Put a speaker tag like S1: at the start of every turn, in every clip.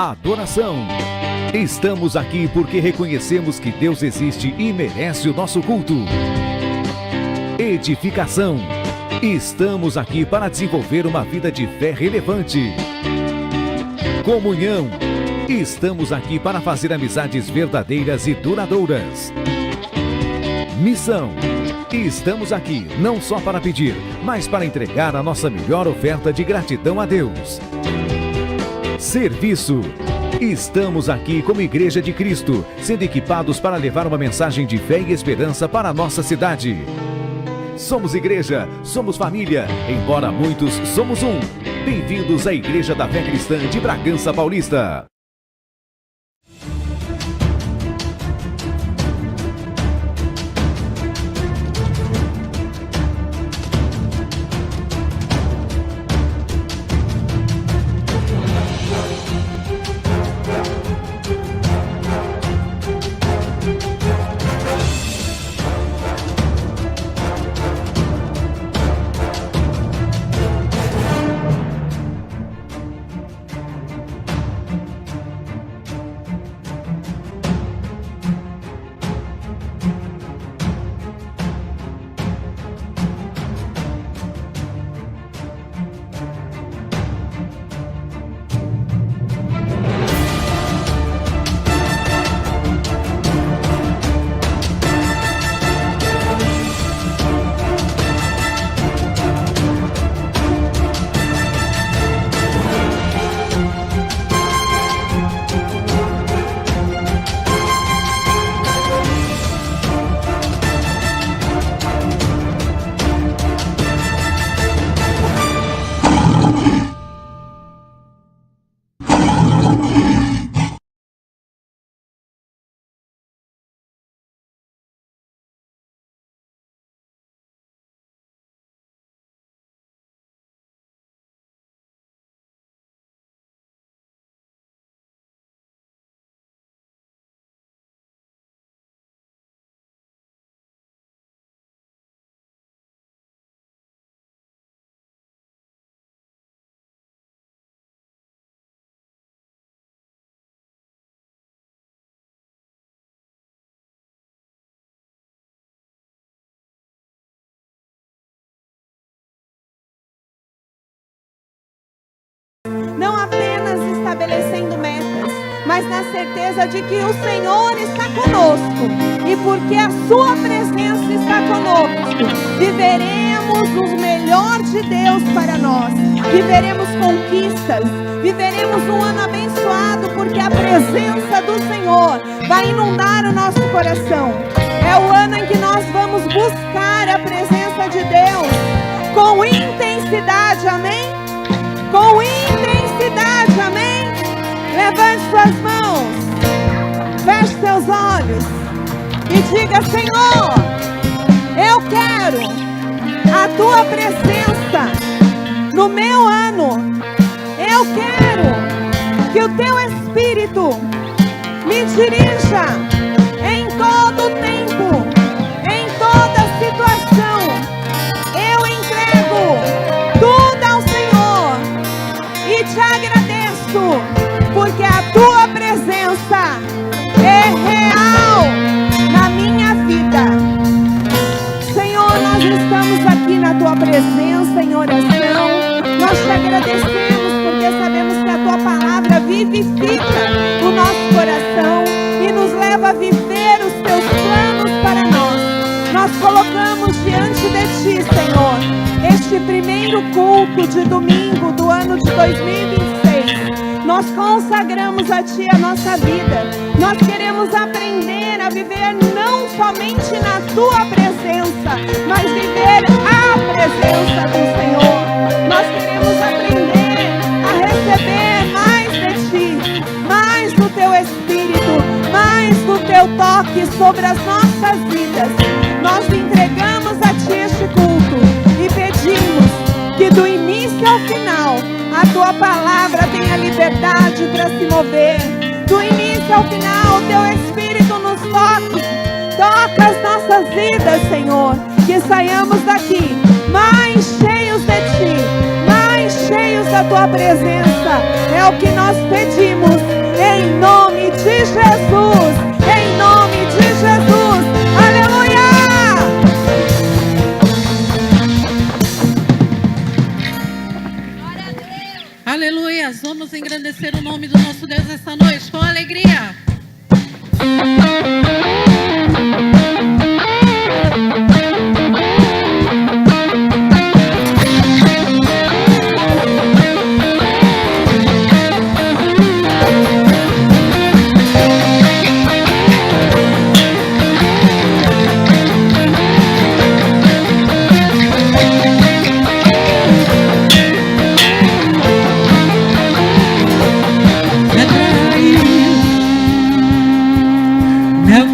S1: adoração. Estamos aqui porque reconhecemos que Deus existe e merece o nosso culto. Edificação. Estamos aqui para desenvolver uma vida de fé relevante. Comunhão. Estamos aqui para fazer amizades verdadeiras e duradouras. Missão. Estamos aqui não só para pedir, mas para entregar a nossa melhor oferta de gratidão a Deus. Serviço. Estamos aqui como Igreja de Cristo, sendo equipados para levar uma mensagem de fé e esperança para a nossa cidade. Somos igreja, somos família, embora muitos somos um. Bem-vindos à Igreja da Fé Cristã de Bragança Paulista.
S2: Não apenas estabelecendo metas, mas na certeza de que o Senhor está conosco. E porque a sua presença está conosco, viveremos o melhor de Deus para nós. Viveremos conquistas, viveremos um ano abençoado, porque a presença do Senhor vai inundar o nosso coração. É o ano em que nós vamos buscar a presença de Deus com intensidade, amém? Com intensidade, amém? Levante suas mãos, feche seus olhos e diga: Senhor, eu quero a tua presença no meu ano. Eu quero que o teu Espírito me dirija em todo o tempo, em toda situação. Eu entrego tudo ao Senhor e te agradeço, porque a tua presença é real na minha vida. Senhor, nós estamos aqui na tua presença em oração. Nós te agradecemos porque sabemos que a tua palavra vivifica o nosso coração e nos leva a viver os teus planos para nós. Nós colocamos diante de ti, Senhor, este primeiro culto de domingo do ano de 2026. Nós consagramos a ti a nossa vida. Nós queremos aprender a viver não somente na tua presença, mas viver a presença do Senhor. Nós queremos aprender a receber mais de ti, mais do teu Espírito, mais do teu toque sobre as nossas vidas. Nós entregamos a ti este culto e pedimos que do início ao final a tua palavra tenha liberdade para se mover. Do início ao final o teu Espírito nos toque. Toca as nossas vidas, Senhor. Que saiamos daqui mais cheios de ti, mais cheios da tua presença. É o que nós pedimos em nome de Jesus, em nome de Jesus, aleluia!
S3: Aleluia, vamos engrandecer o nome do nosso Deus essa noite com alegria.
S4: Now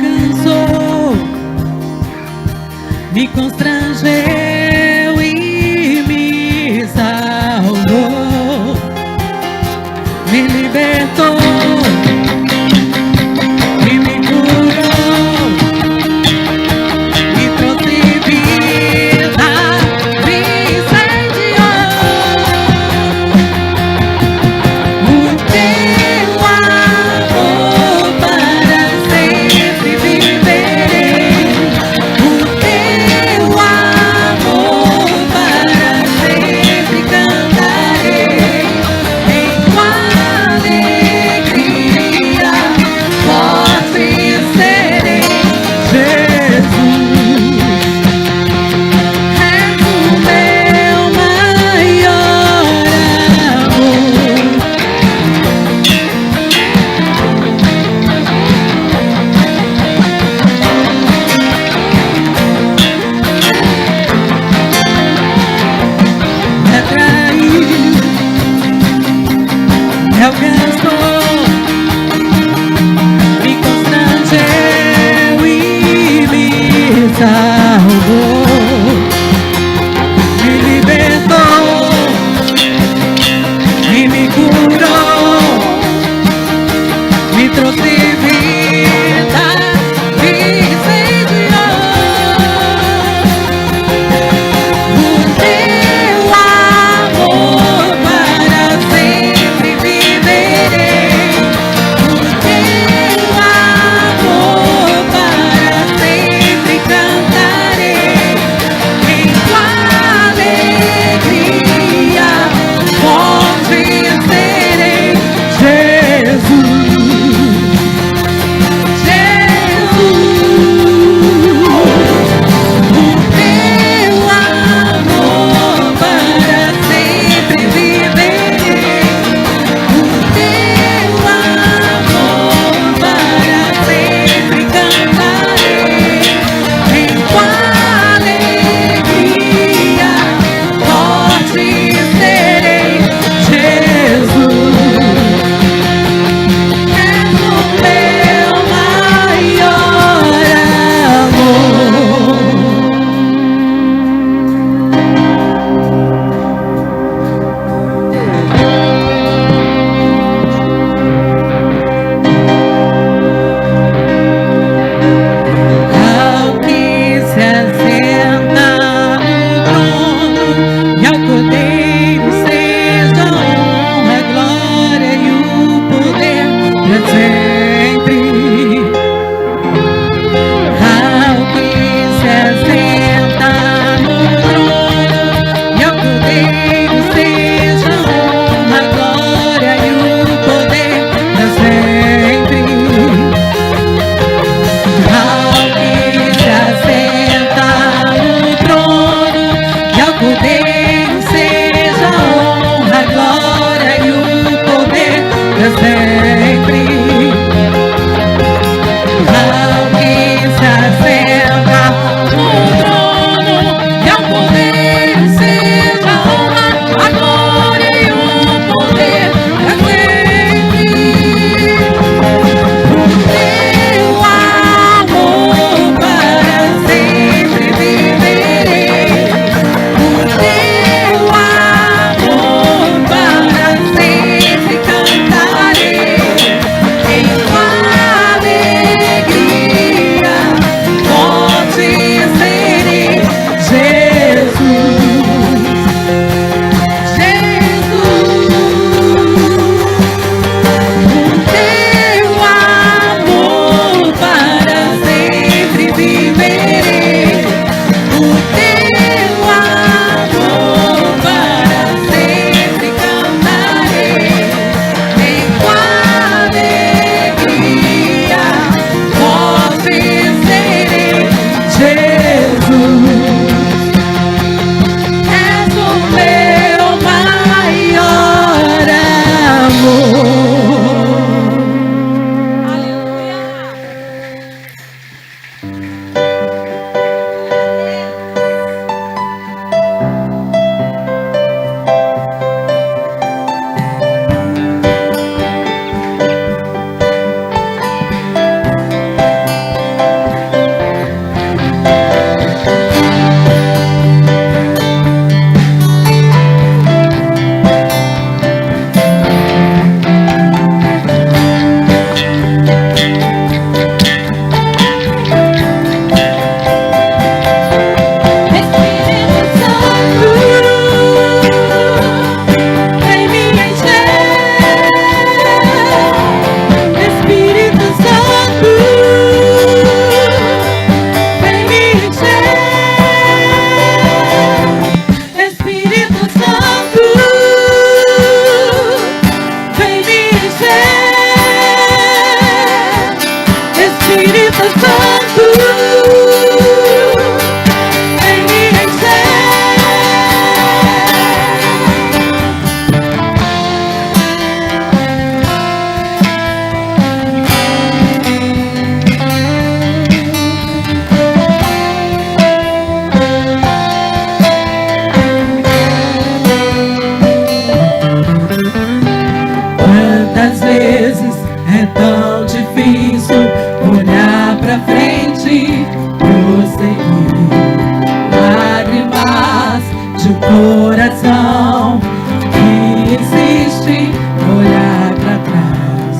S4: existe olhar pra trás.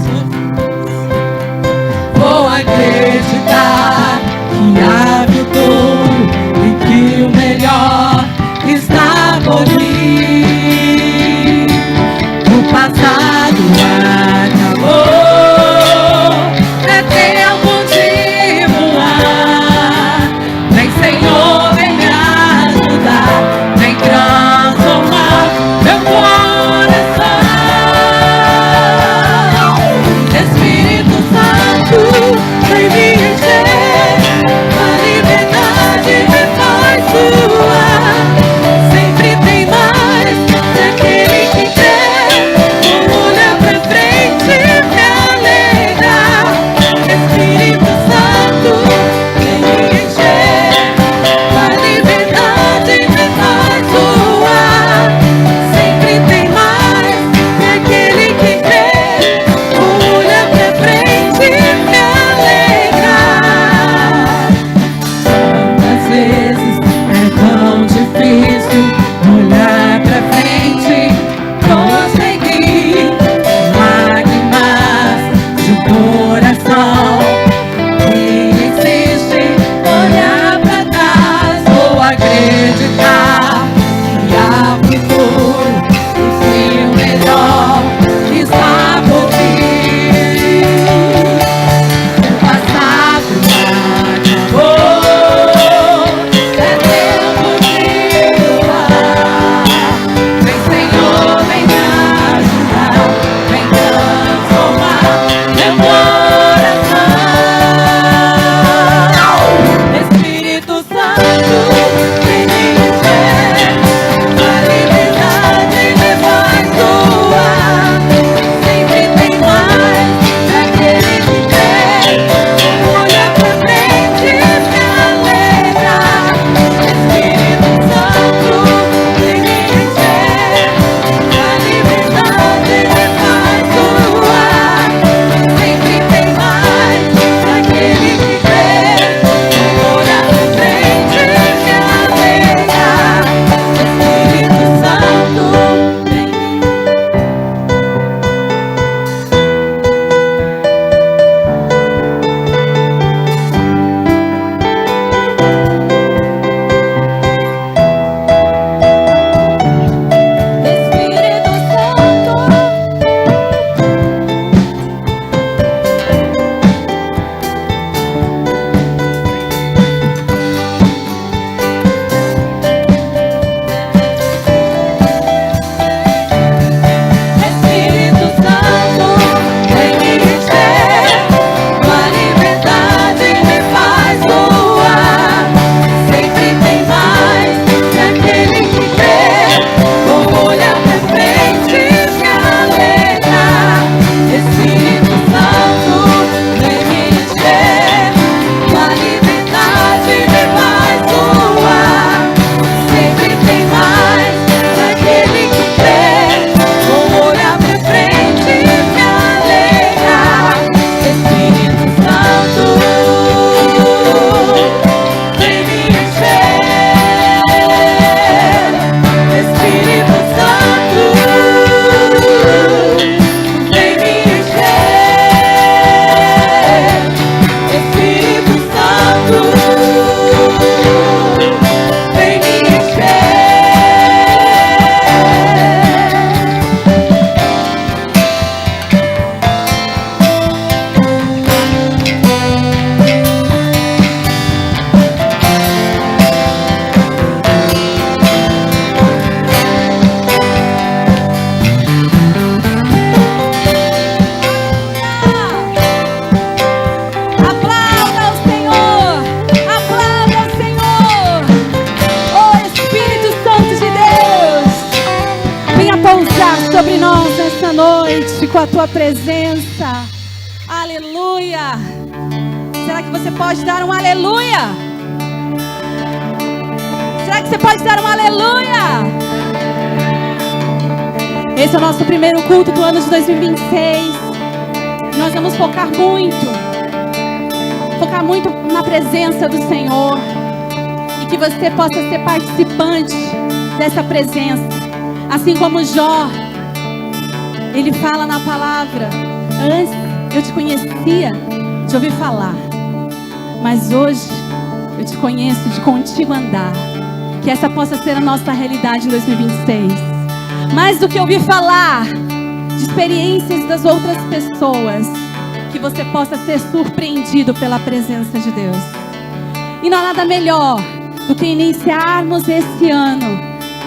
S4: Vou acreditar que há futuro e que o melhor está por vir. O passado acabou, é tempo de voar. Vem, Senhor, vem me ajudar, vem transformar meu coração. Espírito Santo, vem me encher, a liberdade me faz voar. Sempre tem mais daquele que quer, olhar pra frente e me alegrar. Espírito Santo, vem me encher, a liberdade me faz voar. Sempre tem mais daquele que quer, olhar pra frente e me alegrar. Quantas vezes é tão difícil olhar pra frente, conseguir lágrimas de um coração que insiste olhar pra trás. Vou acreditar que há futuro e que o melhor está por vir. O passado acabou, é tempo de voar. Vem, Senhor, vem me ajudar, vem transformar meu coração. Espírito Santo, vem me encher, a liberdade me faz voar. Sempre tem mais daquele que quer, olhar pra frente e me alegrar. Espírito Santo, vem me encher, a liberdade me faz voar. Sempre tem mais daquele que quer, olhar pra frente e me alegrar. Espírito Santo, vem me Espírito Santo, Espírito Santo, vem me encher, tua liberdade me faz voar. Sempre tem mais daquele que quer, vou olhar pra frente e me alegrar. Espírito Santo, vem me encher, tua liberdade me faz voar. Sempre tem mais daquele que quer, vou olhar pra frente e me alegrar. Espírito Santo, vem me encher. Espírito Santo, vem me encher. Espírito Santo, vem me encher. Aplauda o Senhor, aplauda o Senhor. Oh Espírito Santo de Deus, venha pousar sobre nós nessa noite com a tua presença. Aleluia. Será que você pode dar um aleluia? Será que você pode dar um aleluia? Esse é o nosso primeiro culto do ano de 2026. Nós vamos focar muito na presença do Senhor. E que você possa ser participante dessa presença. Assim como Jó Ele fala na palavra: antes eu te conhecia de ouvir falar, mas hoje eu te conheço de contigo andar. Que essa possa ser a nossa realidade em 2026. Mais do que ouvir falar de experiências das outras pessoas, que você possa ser surpreendido pela presença de Deus. E não há nada melhor do que iniciarmos esse ano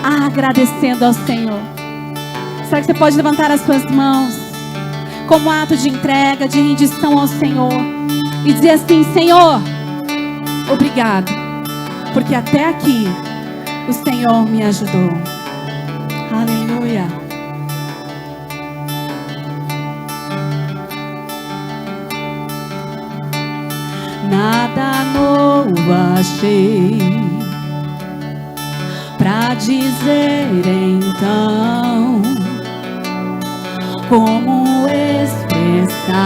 S4: agradecendo ao Senhor. Será que você pode levantar as suas mãos como ato de entrega, de rendição ao Senhor, e dizer assim: Senhor, obrigado, porque até aqui o Senhor me ajudou. Aleluia. Nada novo achei pra dizer então, como expressar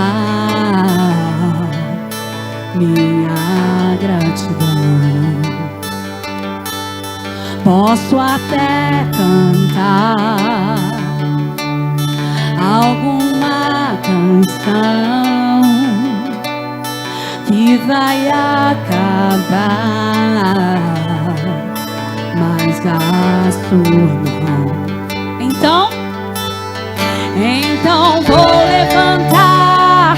S4: minha gratidão. Posso até cantar alguma canção que vai acabar, mas a sua não. Então vou levantar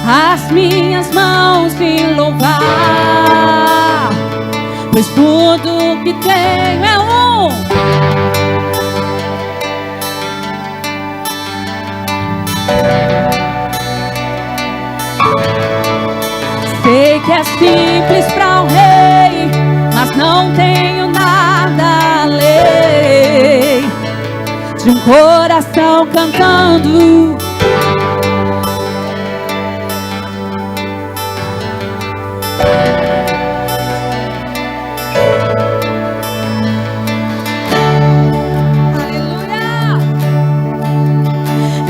S4: as minhas mãos e louvar, pois tudo que tenho é sei que é simples para um rei, mas não tenho nada além de um coração cantando.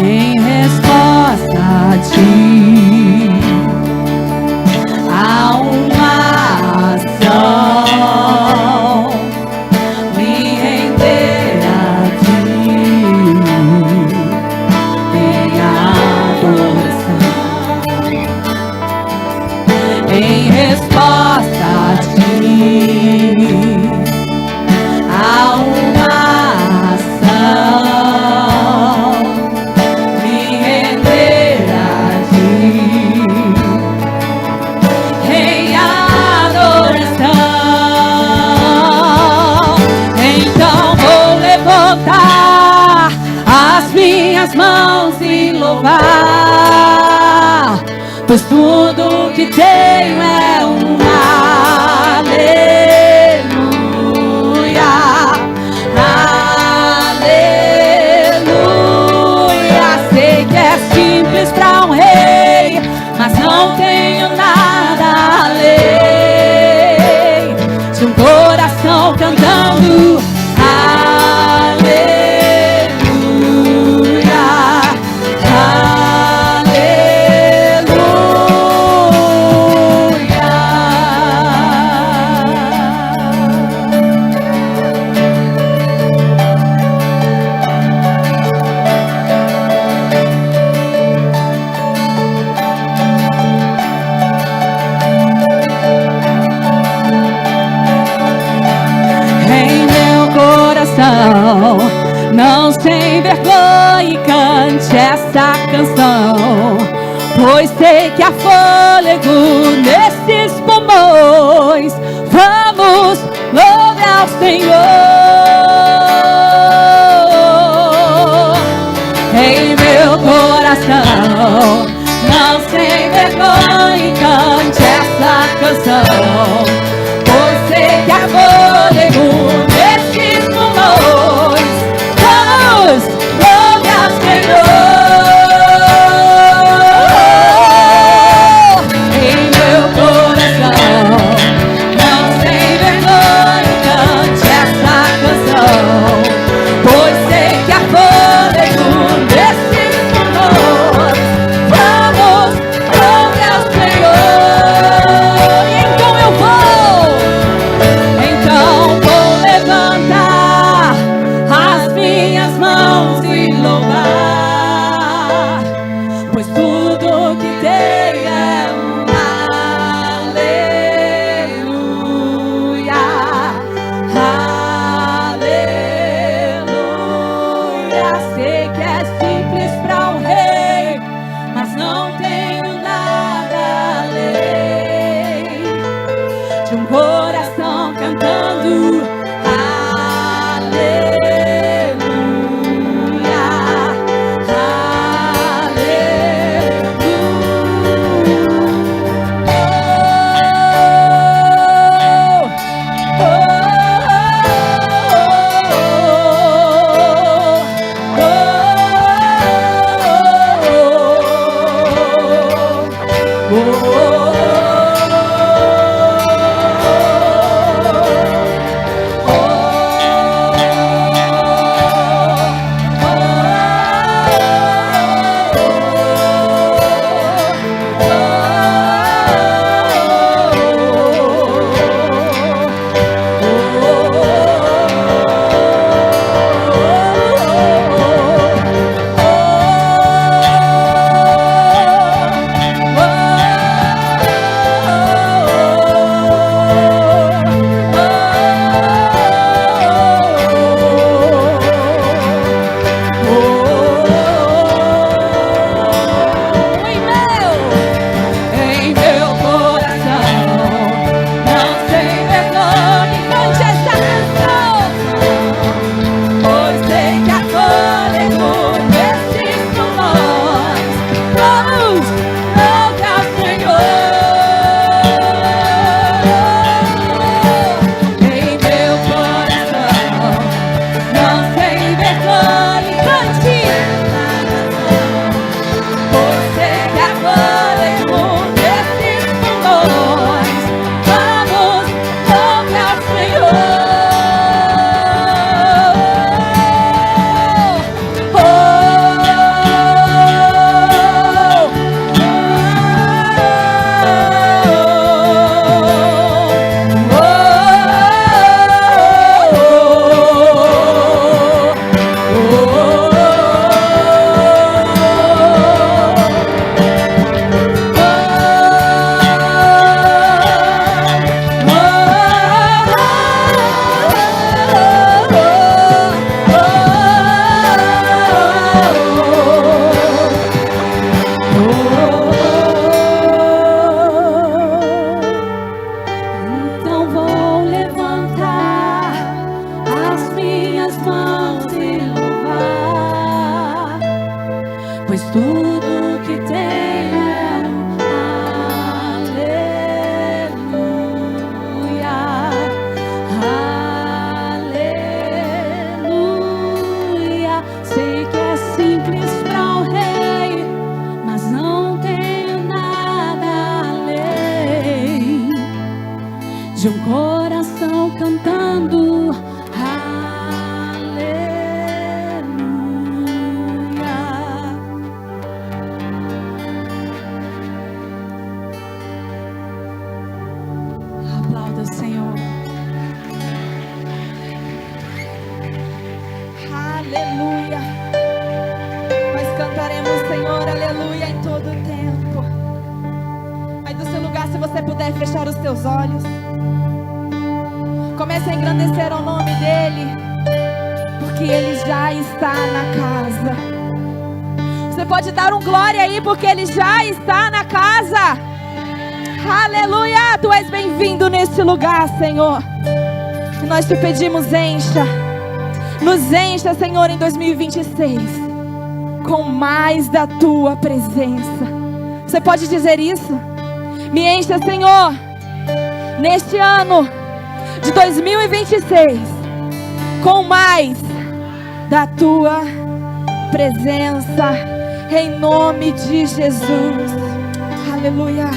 S4: Em resposta a uma ação, me render aqui em adoração. Em resposta a uma ação, as mãos e louvar, pois tudo que tenho é uma aleluia, aleluia. Sei que é simples para um rei, mas não tenho nada além de um coração cantando. Não sem vergonha cante essa canção, pois sei que há fôlego nesses pulmões. Vamos louvar ao Senhor. Em meu coração, não sem vergonha cante essa canção, pois sei que há fôlego nesses pulmões. Vamos louvar ao Senhor. Em meu coração, não sem vergonha cante essa canção, pois sei que há fôlego nesses pulmões. Vamos louvar ao Senhor. E então eu vou levantar pois tudo que tem é aleluia, aleluia. Sei que é simples para o rei, mas não tenho nada além de um coração cantando aleluia. Aplauda o Senhor.
S2: Aleluia. Nós cantaremos, Senhor, aleluia, em todo o tempo. Aí do seu lugar, se você puder fechar os seus olhos, comece a engrandecer o nome dEle, porque Ele já está na casa. Você pode dar um glória aí, porque Ele já está na casa. Aleluia, Tu és bem-vindo neste lugar, Senhor. E nós te pedimos, nos encha, Senhor, em 2026, com mais da Tua presença. Você pode dizer isso? Me encha, Senhor, neste ano de 2026, com mais da Tua presença, em nome de Jesus. Aleluia.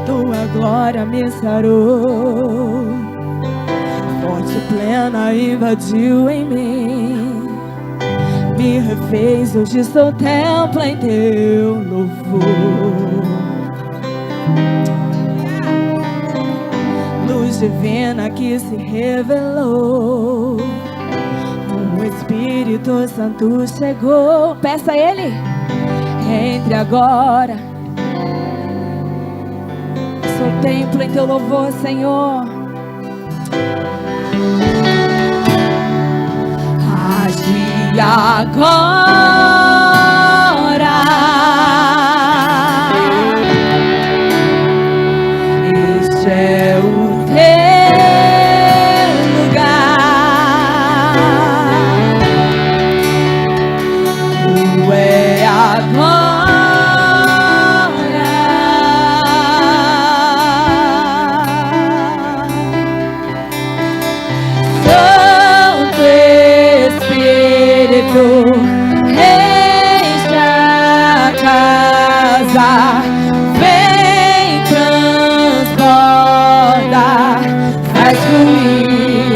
S2: Tua glória me sarou, forte e plena invadiu em mim, me refez, hoje sou templo em Teu louvor. Luz divina que se revelou, o Espírito Santo chegou. Peça a Ele, entre agora. Sou templo em Teu louvor, Senhor. Age agora. Este é o Teu lugar. Tu é agora. Santo Espírito, enche a casa, vem, transborda, faz fluir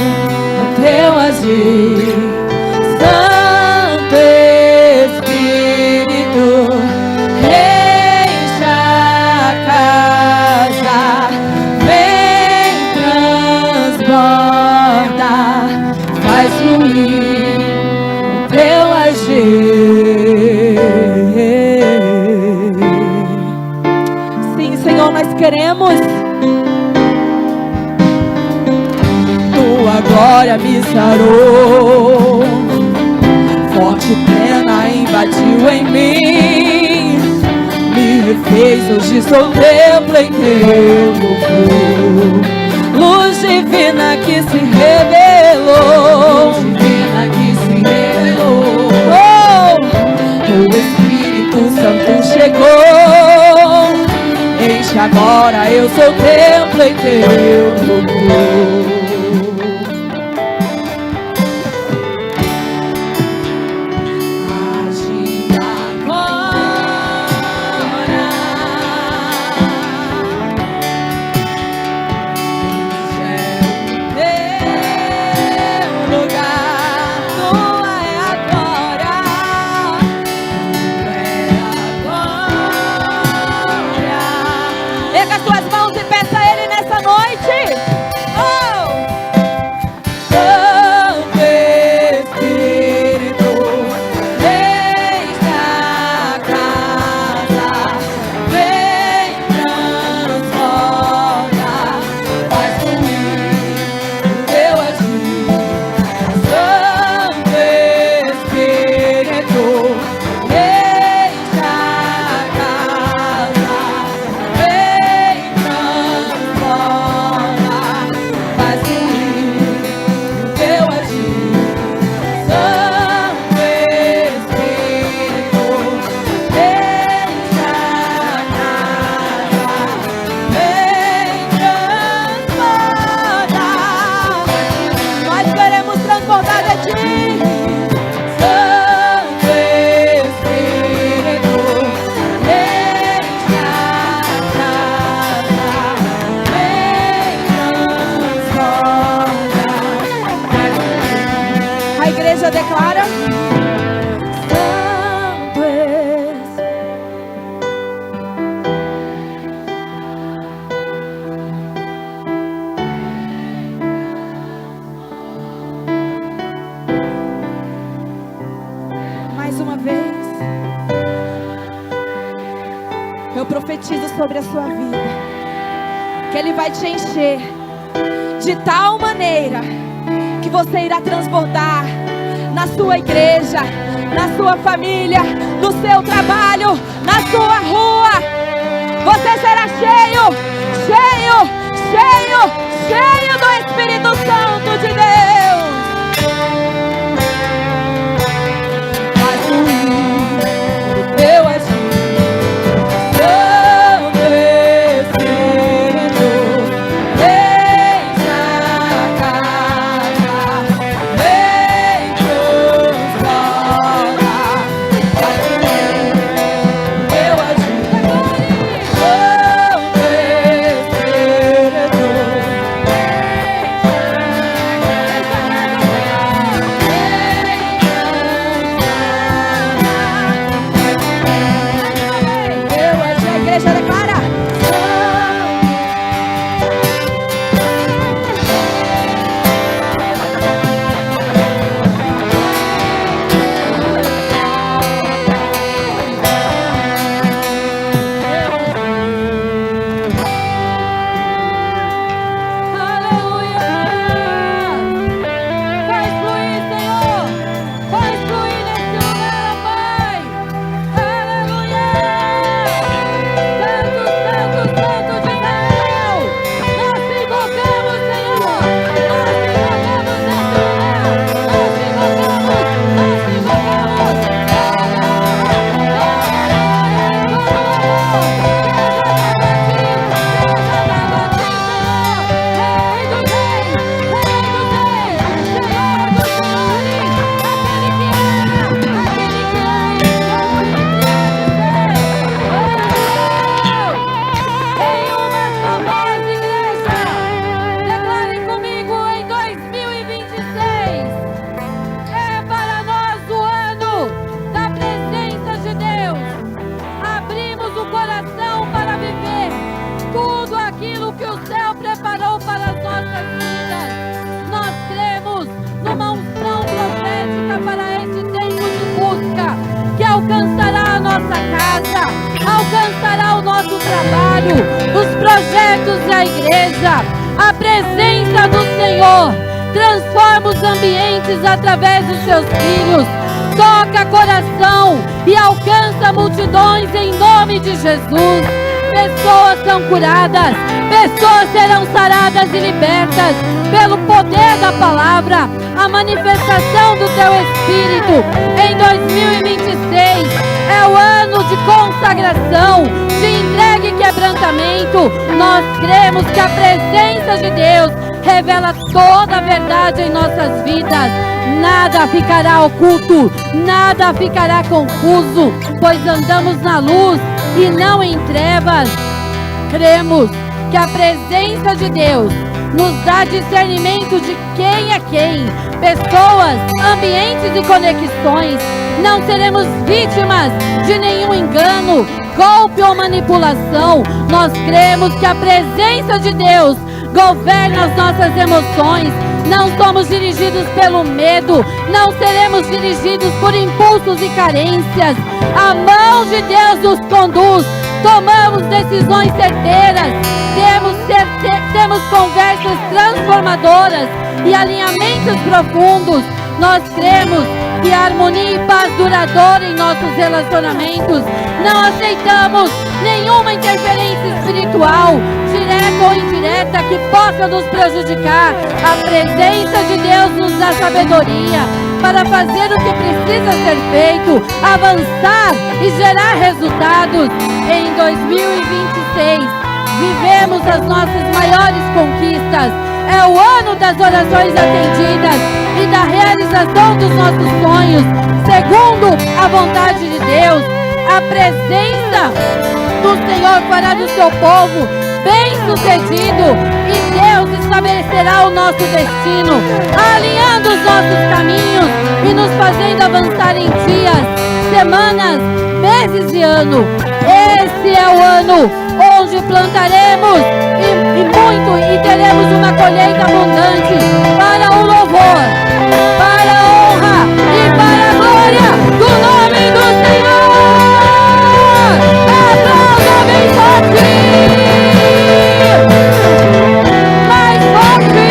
S2: o Teu agir. Santo Espírito, enche a casa, vem, transborda, faz fluir o Teu agir. Sim, Senhor, nós queremos. Tua glória me sarou, forte e plena invadiu em mim, me refez, hoje sou templo em Teu louvor. Luz divina que se revelou, o Espírito Santo chegou. Enche agora, eu sou templo em Teu louvor. Erga as tuas mãos e peça a Ele nessa noite. Oh!
S4: Eu profetizo sobre a sua vida que Ele vai te encher de tal maneira que você irá transbordar na sua igreja, na sua família, no seu trabalho, na sua rua. Você será cheio, cheio, cheio, cheio do Espírito Santo de Deus. Faz o teu agir. Alcançará a nossa casa, alcançará o nosso trabalho, os projetos da igreja. A presença do Senhor transforma os ambientes através dos seus filhos, toca coração e alcança multidões em nome de Jesus. Pessoas são curadas, pessoas serão saradas e libertas pelo poder da palavra, a manifestação do teu Espírito. Em 2026 é o ano de consagração, de entrega e quebrantamento. Nós cremos que a presença de Deus revela toda a verdade em nossas vidas. Nada ficará oculto, nada ficará confuso, pois andamos na luz e não em trevas. Cremos que a presença de Deus nos dá discernimento de quem é quem, pessoas, ambientes e conexões. Não seremos vítimas de nenhum engano, golpe ou manipulação. Nós cremos que a presença de Deus governa as nossas emoções. Não somos dirigidos pelo medo, não seremos dirigidos por impulsos e carências. A mão de Deus nos conduz, tomamos decisões certeiras, temos conversas transformadoras e alinhamentos profundos. Nós cremos que a harmonia e paz duradoura em nossos relacionamentos. Não aceitamos nenhuma interferência espiritual, direta ou indireta, que possa nos prejudicar. A presença de Deus nos dá sabedoria para fazer o que precisa ser feito, avançar e gerar resultados. Em 2026, vivemos as nossas maiores conquistas. É o ano das orações atendidas e da realização dos nossos sonhos, segundo a vontade de Deus. A presença do Senhor fará do seu povo bem-sucedido, e Deus está estabelecerá o nosso destino, alinhando os nossos caminhos e nos fazendo avançar em dias, semanas, meses e ano. Esse é o ano onde plantaremos e teremos uma colheita abundante para o louvor, para a honra e para a glória do nome do Senhor. Aplauda bem forte! Mais forte!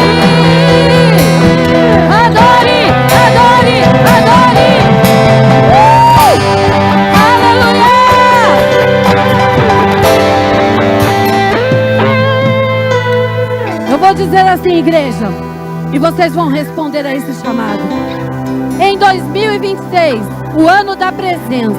S4: Adore, adore, adore! Aleluia! Eu vou dizer assim, igreja, e vocês vão responder a esse chamado. Em 2026, o ano da presença,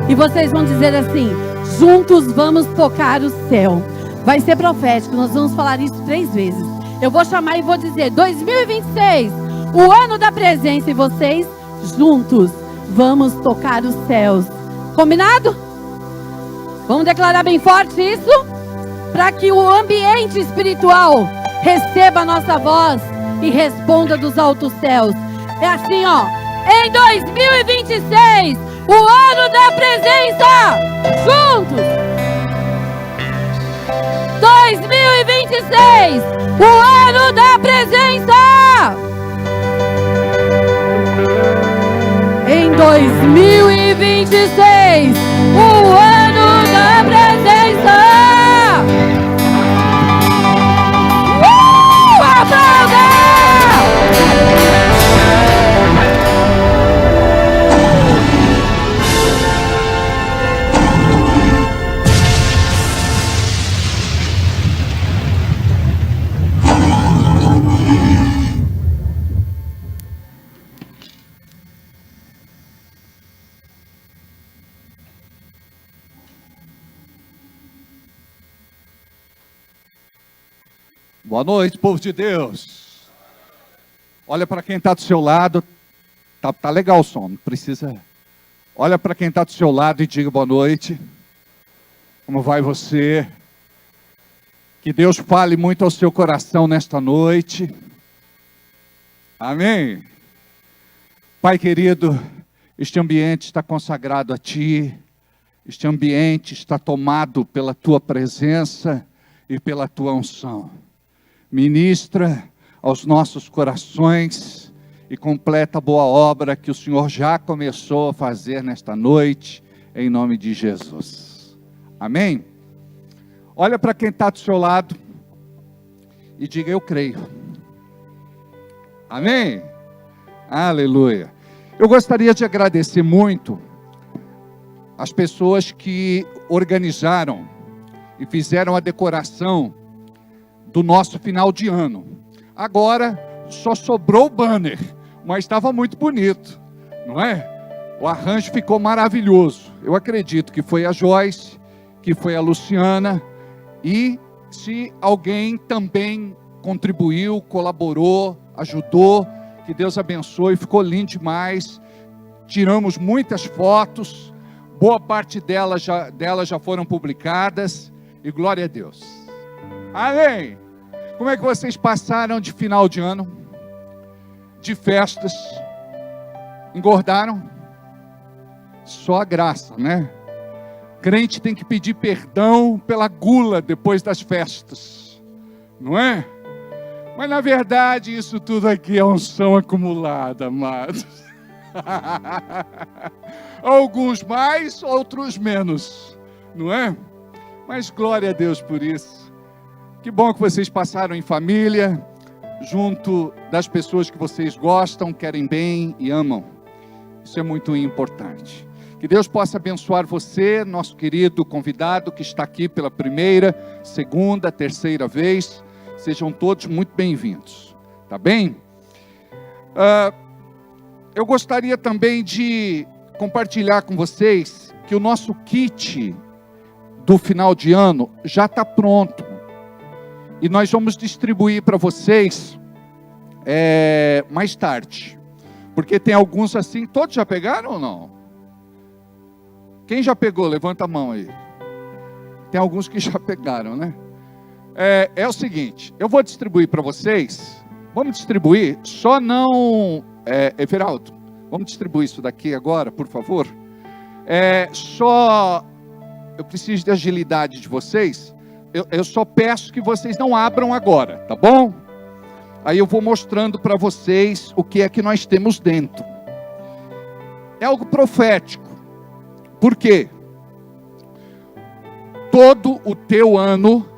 S4: e vocês vão dizer assim: juntos vamos tocar o céu. Vai ser profético, nós vamos falar isso 3 vezes. Eu vou chamar e vou dizer: 2026, o ano da presença, e vocês juntos vamos tocar os céus. Combinado? Vamos declarar bem forte isso? Para que o ambiente espiritual receba a nossa voz e responda dos altos céus. É assim, ó. Em 2026, o ano da presença, juntos. 2026, o ano da presença. Em 2026, o ano da presença. Aplauda!
S5: Boa noite, povo de Deus. Olha para quem está do seu lado. Tá legal o som, não precisa. Olha para quem está do seu lado e diga boa noite. Como vai você? Que Deus fale muito ao seu coração nesta noite. Amém? Pai querido, este ambiente está consagrado a Ti. Este ambiente está tomado pela Tua presença e pela Tua unção. Ministra aos nossos corações e completa a boa obra que o Senhor já começou a fazer nesta noite, em nome de Jesus. Amém? Olha para quem está do seu lado e diga: eu creio. Amém? Aleluia. Eu gostaria de agradecer muito as pessoas que organizaram e fizeram a decoração do nosso final de ano. Agora só sobrou o banner, mas estava muito bonito, não é? O arranjo ficou maravilhoso. Eu acredito que foi a Joyce, que foi a Luciana, e se alguém também contribuiu, colaborou, ajudou, que Deus abençoe, ficou lindo demais. Tiramos muitas fotos, boa parte delas já foram publicadas, e glória a Deus. Amém! Como é que vocês passaram de final de ano? De festas? Engordaram? Só a graça, né? Crente tem que pedir perdão pela gula depois das festas, não é? Mas na verdade isso tudo aqui é unção acumulada, amados. Alguns mais, outros menos, não é? Mas glória a Deus por isso. Que bom que vocês passaram em família, junto das pessoas que vocês gostam, querem bem e amam. Isso é muito importante. Que Deus possa abençoar você, nosso querido convidado que está aqui pela primeira, segunda, terceira vez. Sejam todos muito bem-vindos, tá bem? Eu gostaria também de compartilhar com vocês que o nosso kit do final de ano já está pronto. E nós vamos distribuir para vocês mais tarde. Porque tem alguns assim, todos já pegaram ou não? Quem já pegou? Levanta a mão aí. Tem alguns que já pegaram, né? É o seguinte, eu vou distribuir para vocês, vamos distribuir, só não, Everaldo, vamos distribuir isso daqui agora, por favor. Eu preciso de agilidade de vocês, eu só peço que vocês não abram agora, tá bom? Aí eu vou mostrando para vocês o que é que nós temos dentro. É algo profético, por quê? Todo o teu ano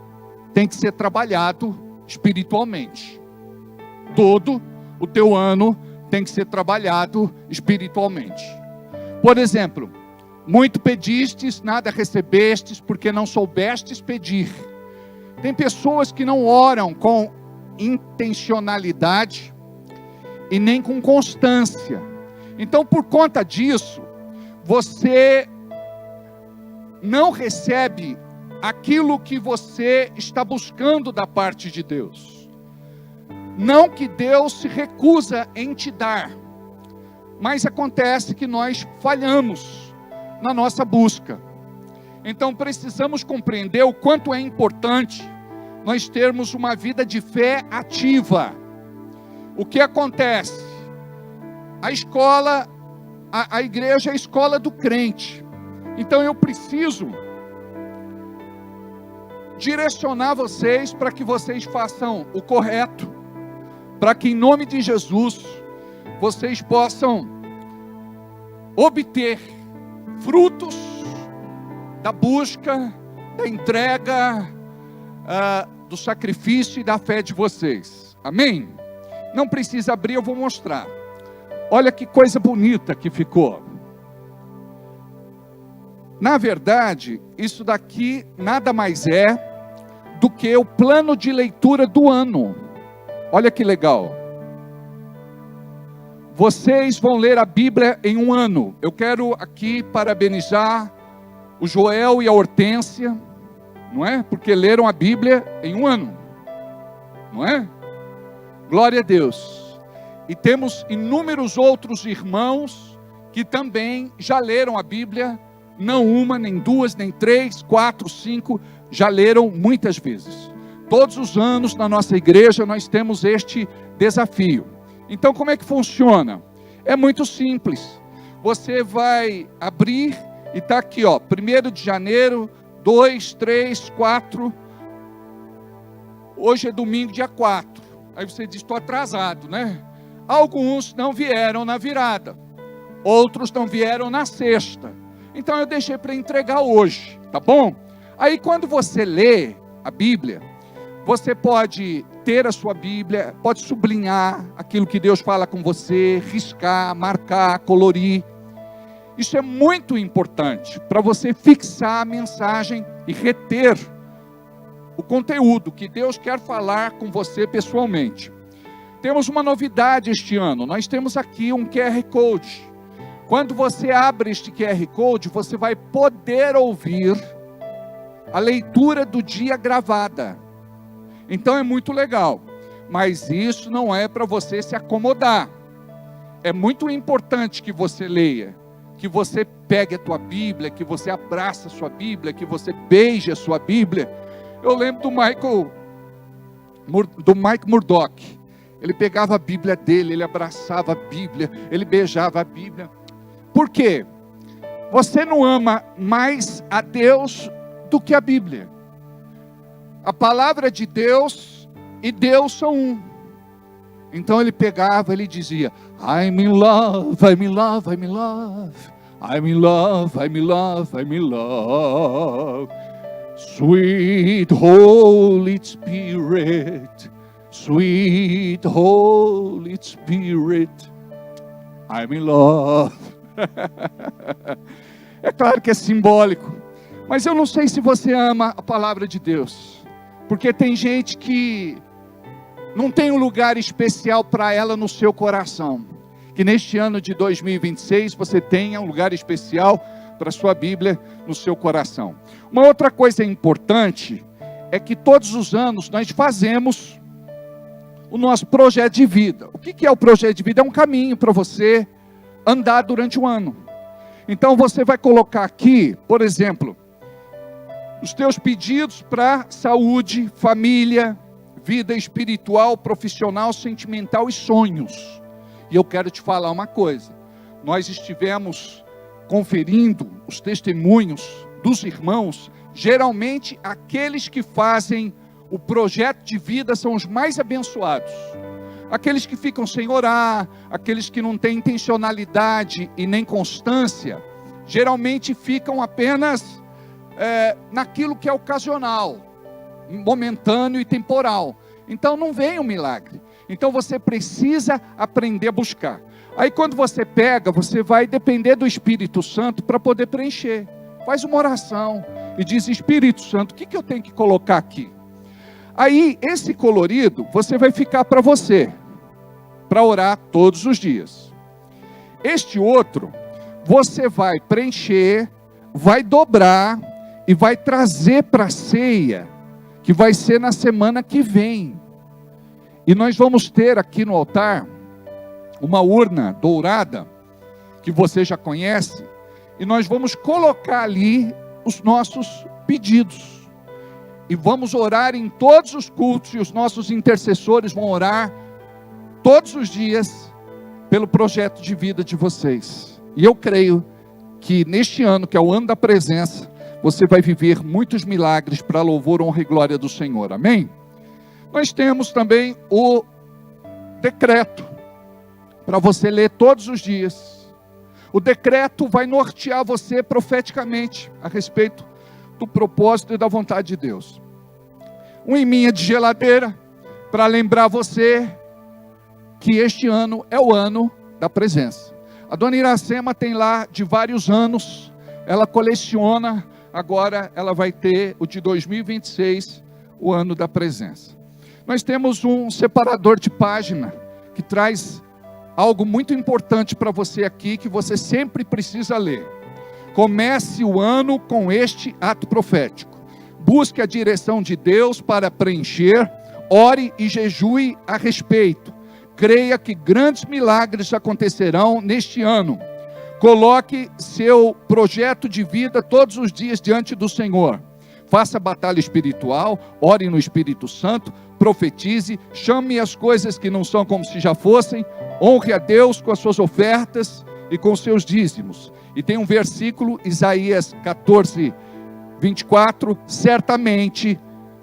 S5: tem que ser trabalhado espiritualmente. Todo o teu ano tem que ser trabalhado espiritualmente. Por exemplo, muito pedistes, nada recebestes, porque não soubestes pedir. Tem pessoas que não oram com intencionalidade e nem com constância. Então, por conta disso, você não recebe aquilo que você está buscando da parte de Deus. Não que Deus se recusa em te dar, mas acontece que nós falhamos na nossa busca. Então precisamos compreender o quanto é importante nós termos uma vida de fé ativa. O que acontece? A escola, a igreja é a escola do crente. Então eu preciso direcionar vocês para que vocês façam o correto, para que em nome de Jesus vocês possam obter frutos da busca, da entrega, do sacrifício e da fé de vocês. Amém? Não precisa abrir, eu vou mostrar. Olha que coisa bonita que ficou. Na verdade, isso daqui nada mais é do que o plano de leitura do ano. Olha que legal. Vocês vão ler a Bíblia em um ano. Eu quero aqui parabenizar o Joel e a Hortência, não é? Porque leram a Bíblia em um ano, não é? Glória a Deus. E temos inúmeros outros irmãos que também já leram a Bíblia, não uma, nem duas, nem três, 4, 5, já leram muitas vezes. Todos os anos na nossa igreja nós temos este desafio. Então como é que funciona? É muito simples. Você vai abrir e está aqui, ó, 1º de janeiro, 2, 3, 4. Hoje é domingo, dia 4. Aí você diz, estou atrasado, né? Alguns não vieram na virada, outros não vieram na sexta. Então eu deixei para entregar hoje, tá bom? Aí quando você lê a Bíblia, você pode ter a sua Bíblia, pode sublinhar aquilo que Deus fala com você, riscar, marcar, colorir. Isso é muito importante para você fixar a mensagem e reter o conteúdo que Deus quer falar com você pessoalmente. Temos uma novidade este ano, nós temos aqui um QR Code. Quando você abre este QR Code, você vai poder ouvir a leitura do dia gravada. Então é muito legal, mas isso não é para você se acomodar. É muito importante que você leia, que você pegue a tua Bíblia, que você abraça a sua Bíblia, que você beije a sua Bíblia. Eu lembro do Mike Murdock. Ele pegava a Bíblia dele, ele abraçava a Bíblia, ele beijava a Bíblia. Por quê? Você não ama mais a Deus do que a Bíblia. A palavra de Deus e Deus são um. Então ele pegava, ele dizia, I'm in love, I'm in love, I'm in love, I'm in love, I'm in love, I'm in love. Sweet Holy Spirit, sweet Holy Spirit, I'm in love. É claro que é simbólico, mas eu não sei se você ama a palavra de Deus, porque tem gente que não tem um lugar especial para ela no seu coração. Que neste ano de 2026 você tenha um lugar especial para a sua Bíblia no seu coração. Uma outra coisa importante é que todos os anos nós fazemos o nosso projeto de vida. O que é o projeto de vida? É um caminho para você andar durante o ano. Então você vai colocar aqui, por exemplo, os teus pedidos para saúde, família, vida espiritual, profissional, sentimental e sonhos. E eu quero te falar uma coisa. Nós estivemos conferindo os testemunhos dos irmãos. Geralmente, aqueles que fazem o projeto de vida são os mais abençoados. Aqueles que ficam sem orar, aqueles que não têm intencionalidade e nem constância, geralmente ficam apenas naquilo que é ocasional, momentâneo e temporal. Então não vem o milagre. Então você precisa aprender a buscar. Aí quando você pega, você vai depender do Espírito Santo para poder preencher. Faz uma oração e diz: Espírito Santo, o que eu tenho que colocar aqui? Aí esse colorido você vai ficar para você, para orar todos os dias. Este outro você vai preencher, vai dobrar e vai trazer para a ceia, que vai ser na semana que vem. E nós vamos ter aqui no altar uma urna dourada, que você já conhece, e nós vamos colocar ali os nossos pedidos. E vamos orar em todos os cultos, e os nossos intercessores vão orar todos os dias pelo projeto de vida de vocês. E eu creio que neste ano, que é o ano da presença, você vai viver muitos milagres para louvor, honra e glória do Senhor. Amém? Nós temos também o decreto, para você ler todos os dias. O decreto vai nortear você profeticamente, a respeito do propósito e da vontade de Deus. Um imã de geladeira, para lembrar você, que este ano é o ano da presença. A dona Iracema tem lá de vários anos, ela coleciona, agora ela vai ter o de 2026, o ano da presença. Nós temos um separador de página, que traz algo muito importante para você aqui, que você sempre precisa ler. Comece o ano com este ato profético. Busque a direção de Deus para preencher, ore e jejue a respeito. Creia que grandes milagres acontecerão neste ano. Coloque seu projeto de vida todos os dias diante do Senhor. Faça batalha espiritual, ore no Espírito Santo, profetize, chame as coisas que não são como se já fossem, honre a Deus com as suas ofertas e com os seus dízimos. E tem um versículo, Isaías 14, 24, certamente,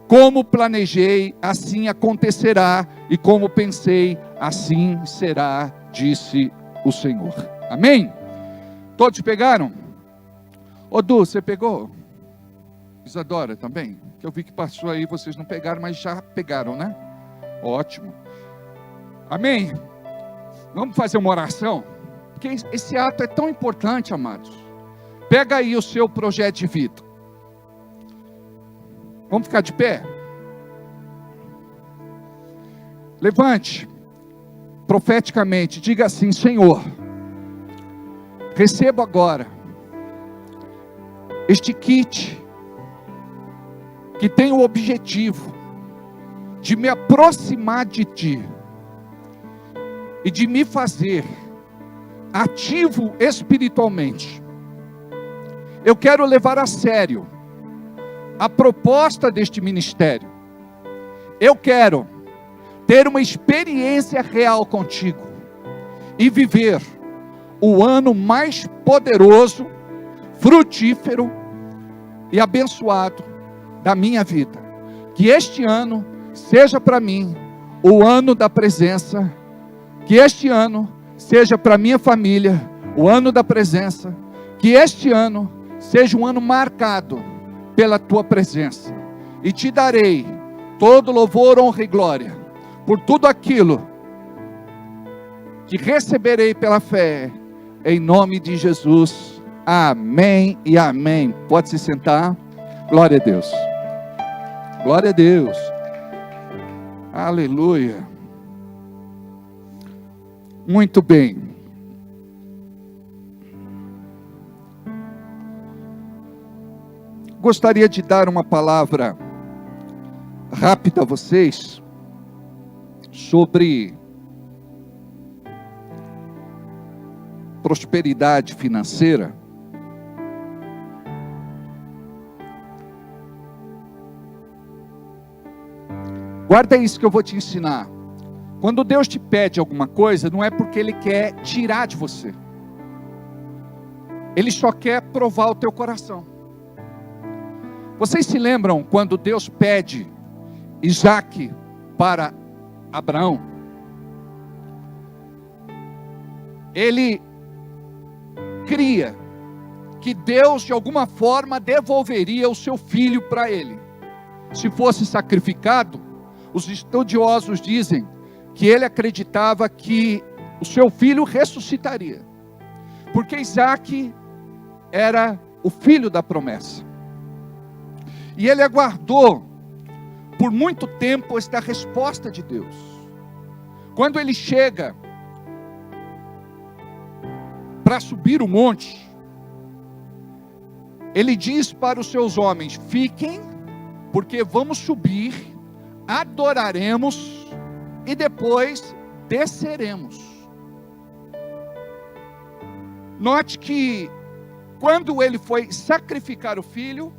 S5: como planejei, assim acontecerá, e como pensei, assim será, disse o Senhor. Amém? Todos pegaram? Ô Du, você pegou? Isadora também? Que eu vi que passou aí, vocês não pegaram, mas já pegaram, né? Ótimo. Amém? Vamos fazer uma oração? Porque esse ato é tão importante, amados. Pega aí o seu projeto de vida. Vamos ficar de pé? Levante, profeticamente, diga assim: Senhor, recebo agora este kit, que tem o objetivo de me aproximar de Ti, e de me fazer ativo espiritualmente. Eu quero levar a sério a proposta deste ministério. Eu quero ter uma experiência real contigo e viver o ano mais poderoso, frutífero e abençoado da minha vida. Que este ano seja para mim o ano da presença. Que este ano seja para minha família o ano da presença. Que este ano seja um ano marcado pela tua presença. E te darei todo louvor, honra e glória por tudo aquilo que receberei pela fé, em nome de Jesus. Amém e amém. Pode se sentar. Glória a Deus. Glória a Deus. Aleluia. Muito bem. Gostaria de dar uma palavra rápida a vocês sobre prosperidade financeira. Guarda isso que eu vou te ensinar. Quando Deus te pede alguma coisa, não é porque Ele quer tirar de você. Ele só quer provar o teu coração. Vocês se lembram quando Deus pede Isaque para Abraão? Ele cria que Deus de alguma forma devolveria o seu filho para ele. Se fosse sacrificado, os estudiosos dizem que ele acreditava que o seu filho ressuscitaria, porque Isaque era o filho da promessa. E ele aguardou por muito tempo esta resposta de Deus. Quando ele chega para subir o monte, ele diz para os seus homens: fiquem, porque vamos subir, adoraremos e depois desceremos. Note que quando ele foi sacrificar o filho,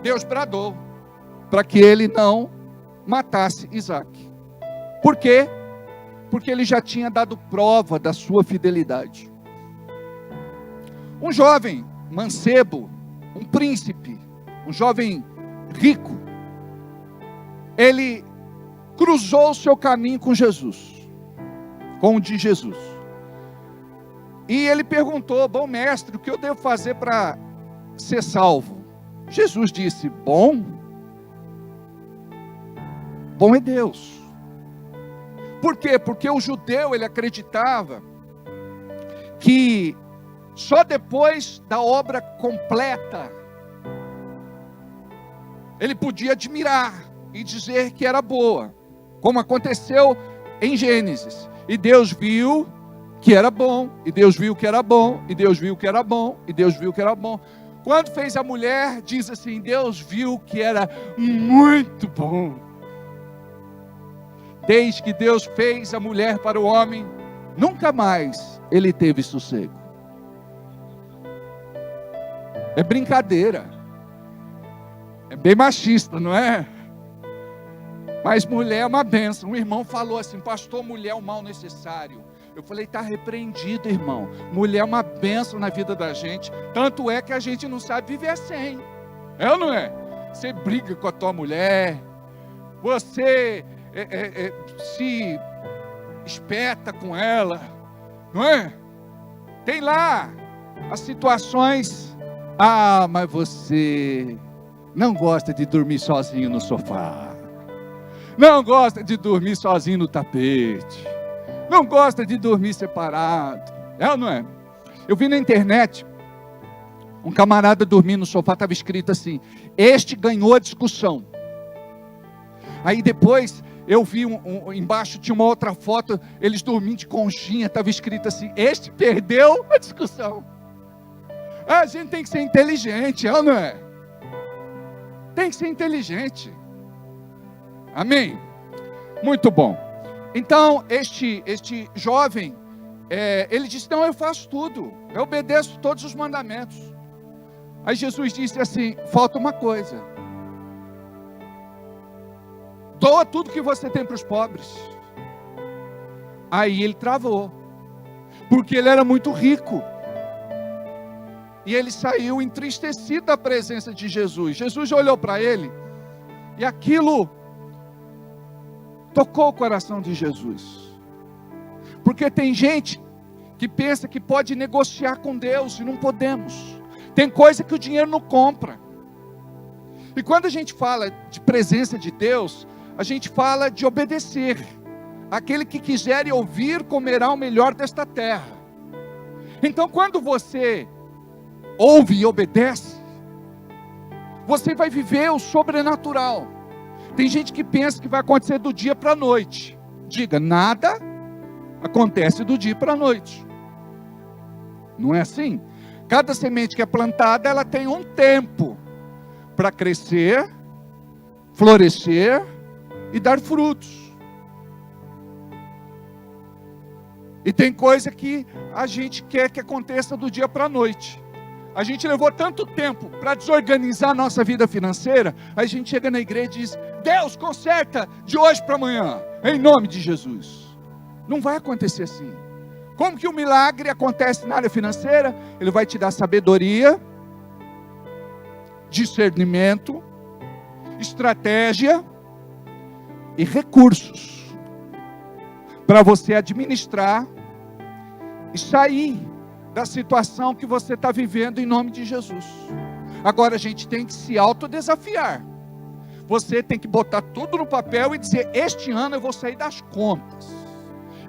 S5: Deus bradou para que ele não matasse Isaque. Por quê? Porque ele já tinha dado prova da sua fidelidade. Um jovem mancebo, um príncipe, um jovem rico, ele cruzou o seu caminho com Jesus, com o de Jesus. E ele perguntou: bom mestre, o que eu devo fazer para ser salvo? Jesus disse: bom é Deus. Por quê? Porque o judeu, ele acreditava que só depois da obra completa ele podia admirar e dizer que era boa, como aconteceu em Gênesis. E Deus viu que era bom, e Deus viu que era bom, e Deus viu que era bom, e Deus viu que era bom. Quando fez a mulher, diz assim: Deus viu que era muito bom. Desde que Deus fez a mulher para o homem, nunca mais ele teve sossego. É brincadeira. É bem machista, não é? Mas mulher é uma bênção. Um irmão falou assim: pastor, mulher é um mal necessário. Eu falei: está repreendido, irmão. Mulher é uma bênção na vida da gente. Tanto é que a gente não sabe viver sem. É ou não é? Você briga com a tua mulher, você se espeta com ela, não é? Tem lá as situações. Ah, mas você não gosta de dormir sozinho no sofá, não gosta de dormir sozinho no tapete, não gosta de dormir separado. É ou não é? Eu vi na internet um camarada dormindo no sofá, estava escrito assim: este ganhou a discussão. Aí depois eu vi embaixo tinha uma outra foto, eles dormindo de conchinha, estava escrito assim: este perdeu a discussão. A gente tem que ser inteligente, é ou não é? Tem que ser inteligente. Amém? Muito bom. Então, este jovem, ele disse: não, eu faço tudo, eu obedeço todos os mandamentos. Aí Jesus disse assim: falta uma coisa. Doa tudo que você tem para os pobres. Aí ele travou, porque ele era muito rico. E ele saiu entristecido da presença de Jesus. Jesus olhou para ele, e aquilo tocou o coração de Jesus. Porque tem gente que pensa que pode negociar com Deus, e não podemos. Tem coisa que o dinheiro não compra. E quando a gente fala de presença de Deus, a gente fala de obedecer. Aquele que quiser ouvir, comerá o melhor desta terra. Então, quando você ouve e obedece, você vai viver o sobrenatural. Tem gente que pensa que vai acontecer do dia para a noite. Diga: nada acontece do dia para a noite. Não é assim? Cada semente que é plantada, ela tem um tempo para crescer, florescer e dar frutos. E tem coisa que a gente quer que aconteça do dia para a noite. A gente levou tanto tempo para desorganizar a nossa vida financeira, aí a gente chega na igreja e diz: Deus, conserta de hoje para amanhã, em nome de Jesus. Não vai acontecer assim. Como que o milagre acontece na área financeira? Ele vai te dar sabedoria, discernimento, estratégia e recursos para você administrar e sair da situação que você está vivendo em nome de Jesus. Agora a gente tem que se autodesafiar. Você tem que botar tudo no papel e dizer: este ano eu vou sair das contas,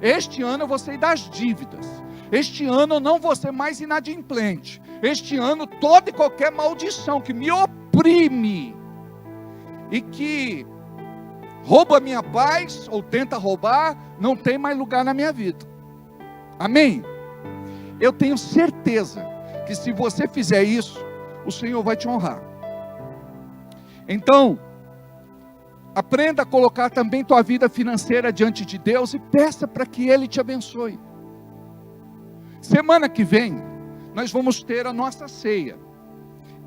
S5: este ano eu vou sair das dívidas, este ano eu não vou ser mais inadimplente, este ano toda e qualquer maldição que me oprime e que rouba a minha paz ou tenta roubar, não tem mais lugar na minha vida. Amém? Eu tenho certeza que se você fizer isso, o Senhor vai te honrar. Então, aprenda a colocar também tua vida financeira diante de Deus e peça para que Ele te abençoe. Semana que vem, nós vamos ter a nossa ceia.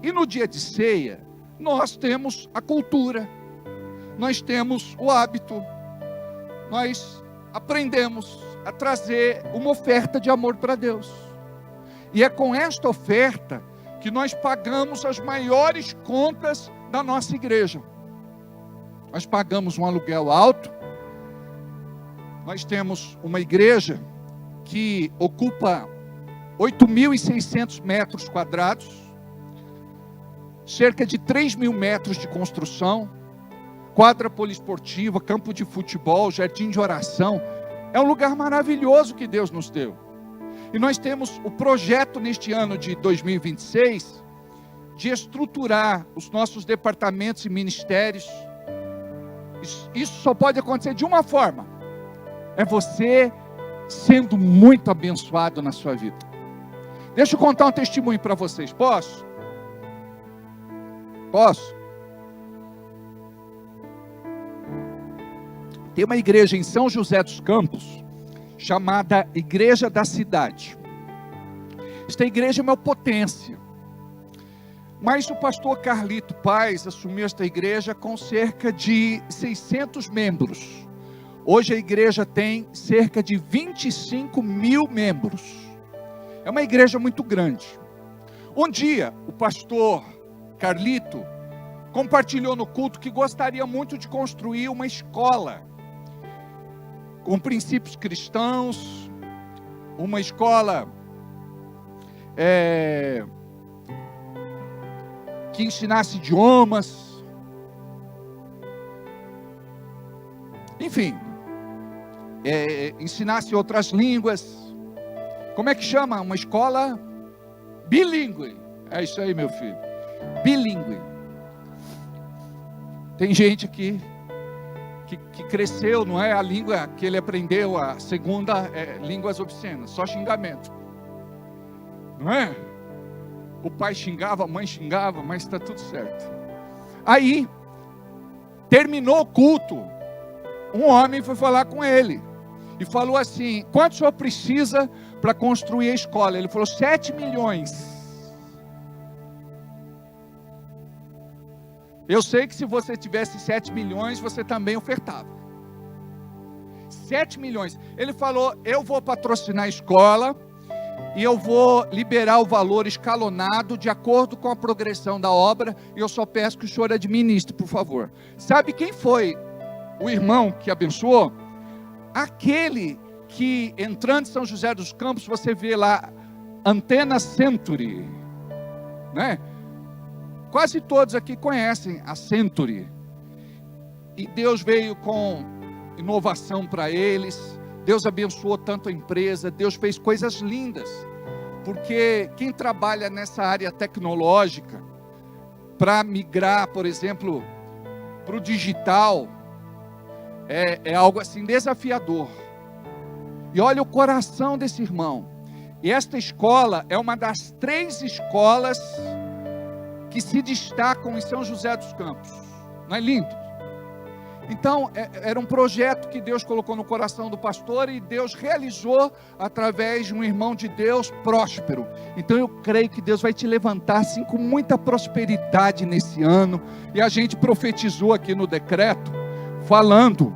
S5: E no dia de ceia, nós temos a cultura, nós temos o hábito, nós aprendemos a trazer uma oferta de amor para Deus. E é com esta oferta que nós pagamos as maiores contas da nossa igreja. Nós pagamos um aluguel alto, nós temos uma igreja que ocupa 8.600 metros quadrados, cerca de 3.000 metros de construção, quadra poliesportiva, campo de futebol, jardim de oração. É um lugar maravilhoso que Deus nos deu. E nós temos o projeto neste ano de 2026 de estruturar os nossos departamentos e ministérios. Isso só pode acontecer de uma forma: é você sendo muito abençoado na sua vida. Deixa eu contar um testemunho para vocês. Posso? Posso? Tem uma igreja em São José dos Campos, chamada Igreja da Cidade. Esta igreja é uma potência. Mas o pastor Carlito Paz assumiu esta igreja com cerca de 600 membros. Hoje a igreja tem cerca de 25.000 membros. É uma igreja muito grande. Um dia, o pastor Carlito compartilhou no culto que gostaria muito de construir uma escola com princípios cristãos, uma escola que ensinasse idiomas, enfim, ensinasse outras línguas. Como é que chama? Uma escola bilíngue. É isso aí, meu filho, bilíngue. Tem gente aqui que cresceu, não é a língua que ele aprendeu, a segunda línguas obscenas, só xingamento, não é? O pai xingava, a mãe xingava, mas está tudo certo. Aí, terminou o culto, um homem foi falar com ele, e falou assim: quanto o senhor precisa para construir a escola? Ele falou: 7 milhões. Eu sei que se você tivesse 7 milhões, você também ofertava. 7 milhões. Ele falou: eu vou patrocinar a escola e eu vou liberar o valor escalonado de acordo com a progressão da obra, e eu só peço que o senhor administre, por favor. Sabe quem foi o irmão que abençoou? Aquele que, entrando em São José dos Campos, você vê lá Antena Century, né? Quase todos aqui conhecem a Century. E Deus veio com inovação para eles. Deus abençoou tanto a empresa. Deus fez coisas lindas. Porque quem trabalha nessa área tecnológica, para migrar, por exemplo, para o digital, é algo assim desafiador. E olha o coração desse irmão. E esta escola é uma das 3 escolas que se destacam em São José dos Campos. Não é lindo? Então, era um projeto que Deus colocou no coração do pastor e Deus realizou através de um irmão de Deus próspero. Então, eu creio que Deus vai te levantar assim com muita prosperidade nesse ano. E a gente profetizou aqui no decreto, falando,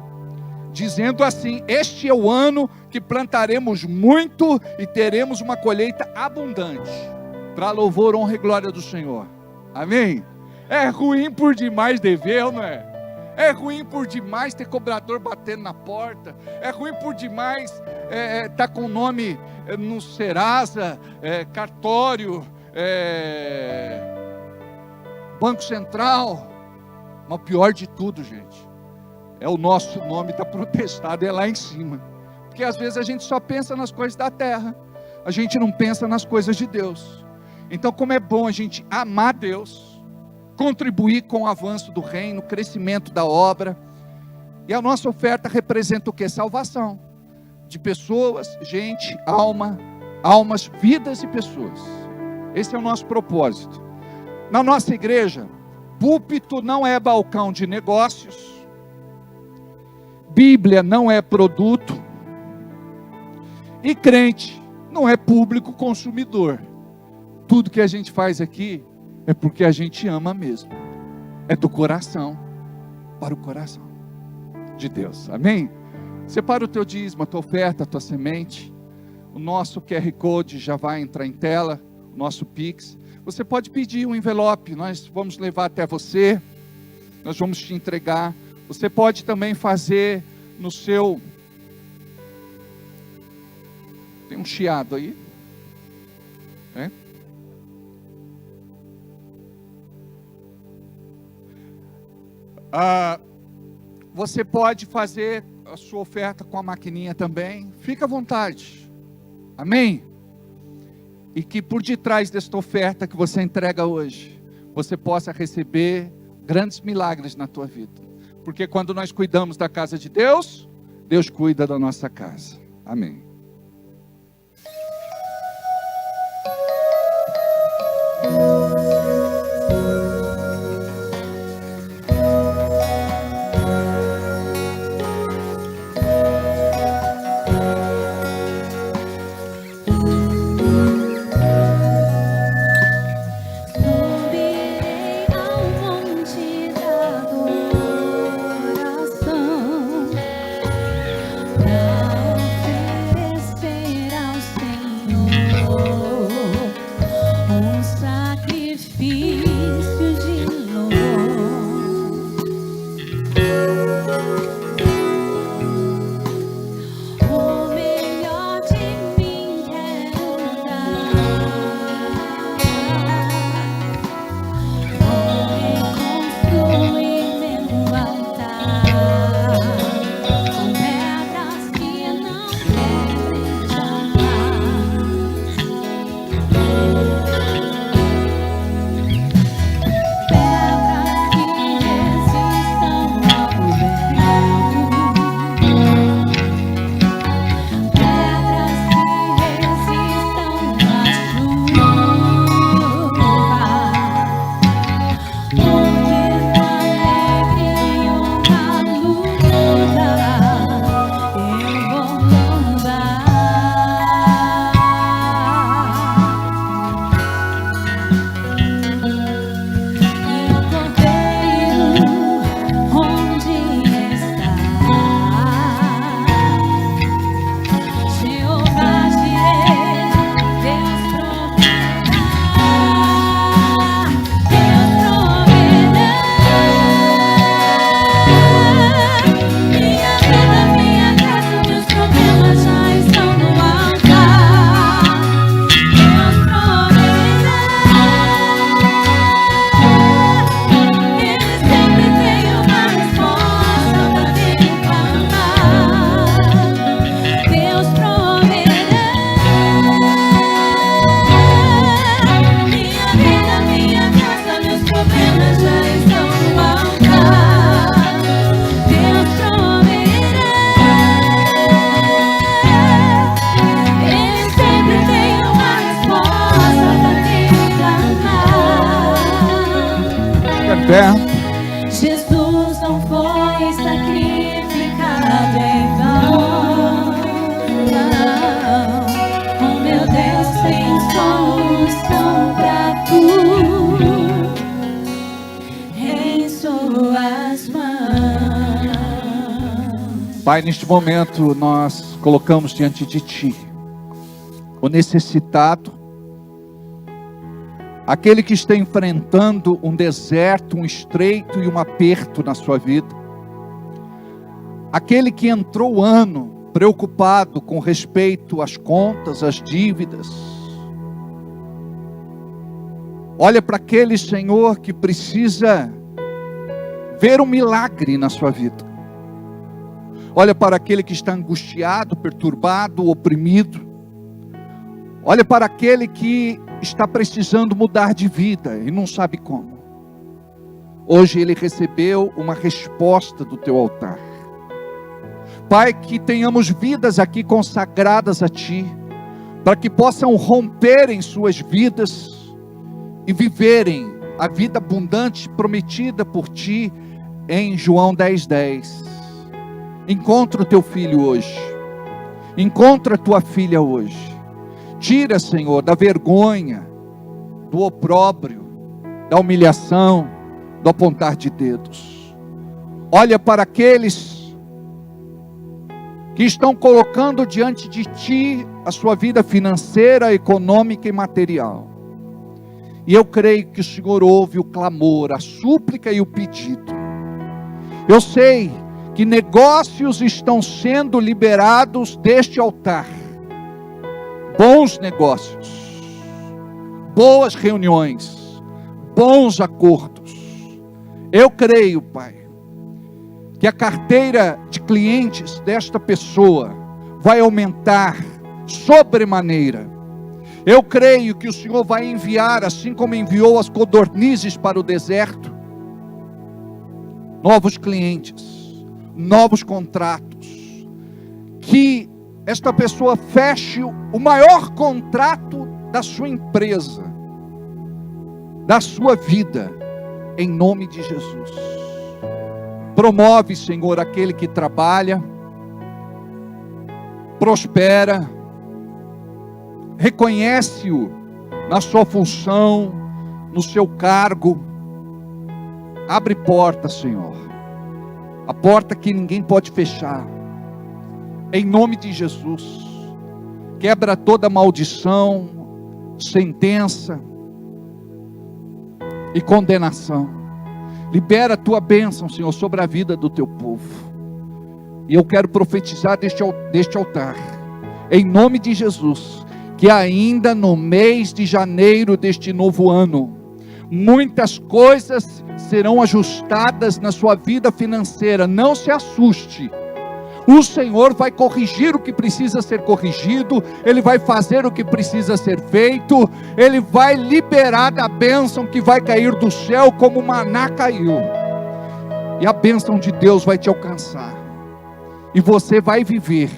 S5: dizendo assim: este é o ano que plantaremos muito e teremos uma colheita abundante, para louvor, honra e glória do Senhor. Amém? É ruim por demais dever, não é? É ruim por demais ter cobrador batendo na porta. É ruim por demais tá com o nome no Serasa, cartório, Banco Central. Mas o pior de tudo, gente, é o nosso nome está protestado, é lá em cima. Porque às vezes a gente só pensa nas coisas da terra, a gente não pensa nas coisas de Deus. Então, como é bom a gente amar Deus, contribuir com o avanço do reino, o crescimento da obra. E a nossa oferta representa o que? Salvação de pessoas, gente, almas, vidas e pessoas. Esse é o nosso propósito. Na nossa igreja, púlpito não é balcão de negócios, Bíblia não é produto, e crente não é público consumidor. Tudo que a gente faz aqui é porque a gente ama mesmo. É do coração para o coração de Deus. Amém? Separa o teu dízimo, a tua oferta, a tua semente. O nosso QR Code já vai entrar em tela. O nosso Pix. Você pode pedir um envelope. Nós vamos levar até você. Nós vamos te entregar. Você pode também fazer no seu... Tem um chiado aí? Você pode fazer a sua oferta com a maquininha também. Fica à vontade. Amém? E que por detrás desta oferta que você entrega hoje, você possa receber grandes milagres na tua vida. Porque quando nós cuidamos da casa de Deus, Deus cuida da nossa casa. Amém.
S4: Jesus não foi sacrificado.
S5: Pai, neste momento nós colocamos diante de Ti o necessitado, aquele que está enfrentando um deserto, um estreito e um aperto na sua vida, aquele que entrou o ano preocupado com respeito às contas, às dívidas. Olha para aquele, Senhor, que precisa ver um milagre na sua vida. Olha para aquele que está angustiado, perturbado, oprimido. Olha para aquele que está precisando mudar de vida e não sabe como. Hoje ele recebeu uma resposta do teu altar. Pai, que tenhamos vidas aqui consagradas a Ti, para que possam romper em suas vidas e viverem a vida abundante prometida por Ti em João 10:10. Encontra o teu filho hoje, encontra a tua filha hoje. Tira, Senhor, da vergonha, do opróbrio, da humilhação, do apontar de dedos. Olha para aqueles que estão colocando diante de Ti a sua vida financeira, econômica e material. E eu creio que o Senhor ouve o clamor, a súplica e o pedido. Eu sei que negócios estão sendo liberados deste altar. Bons negócios, boas reuniões, bons acordos. Eu creio, Pai, que a carteira de clientes desta pessoa vai aumentar sobremaneira. Eu creio que o Senhor vai enviar, assim como enviou as codornizes para o deserto, novos clientes, novos contratos, que esta pessoa feche o maior contrato da sua empresa, da sua vida, em nome de Jesus. Promove, Senhor, aquele que trabalha, prospera, reconhece-o na sua função, no seu cargo. Abre porta, Senhor, a porta que ninguém pode fechar, em nome de Jesus. Quebra toda maldição, sentença e condenação. Libera a tua bênção, Senhor, sobre a vida do teu povo. E eu quero profetizar deste altar, em nome de Jesus, que ainda no mês de janeiro deste novo ano, muitas coisas serão ajustadas na sua vida financeira. Não se assuste. O Senhor vai corrigir o que precisa ser corrigido, Ele vai fazer o que precisa ser feito, Ele vai liberar da bênção que vai cair do céu como maná caiu. E a bênção de Deus vai te alcançar. E você vai viver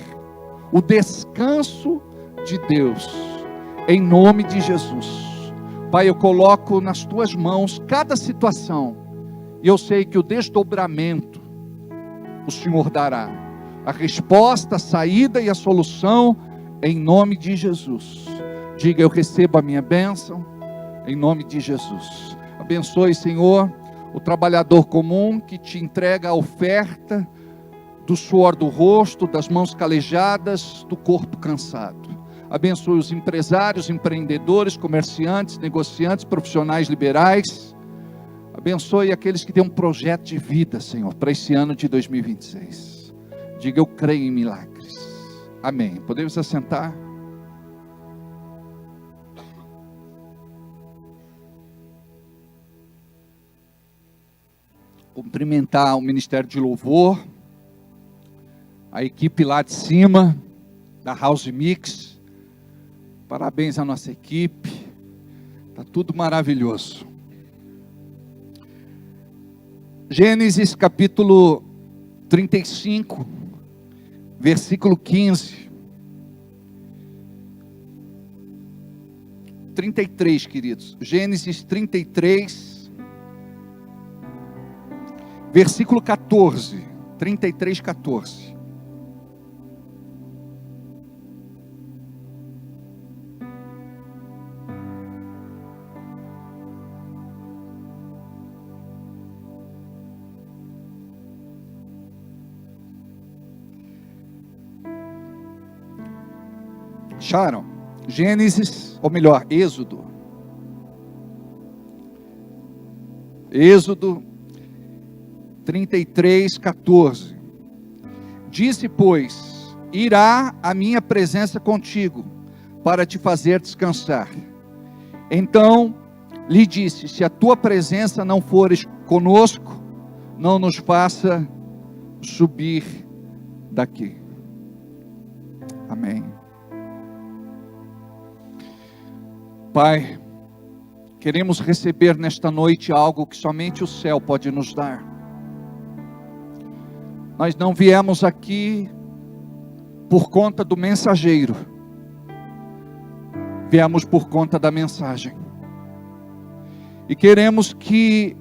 S5: o descanso de Deus, em nome de Jesus. Pai, eu coloco nas tuas mãos cada situação, e eu sei que o desdobramento o Senhor dará. A resposta, a saída e a solução, em nome de Jesus. Diga: eu recebo a minha bênção, em nome de Jesus. Abençoe, Senhor, o trabalhador comum que te entrega a oferta do suor do rosto, das mãos calejadas, do corpo cansado. Abençoe os empresários, empreendedores, comerciantes, negociantes, profissionais liberais. Abençoe aqueles que têm um projeto de vida, Senhor, para esse ano de 2026. Diga: eu creio em milagres. Amém. Podemos assentar? Cumprimentar o Ministério de Louvor, a equipe lá de cima, da House Mix. Parabéns à nossa equipe. Está tudo maravilhoso. Gênesis capítulo 35. Versículo 15, 33, queridos. Gênesis 33, versículo 14. 33, 14. Acharam? Gênesis, ou melhor, Êxodo. Êxodo 33, 14. Disse, pois, irá a minha presença contigo, para te fazer descansar. Então lhe disse, se a tua presença não fores conosco, não nos faça subir daqui. Amém. Pai, queremos receber nesta noite algo que somente o céu pode nos dar. Nós não viemos aqui por conta do mensageiro, viemos por conta da mensagem. E queremos que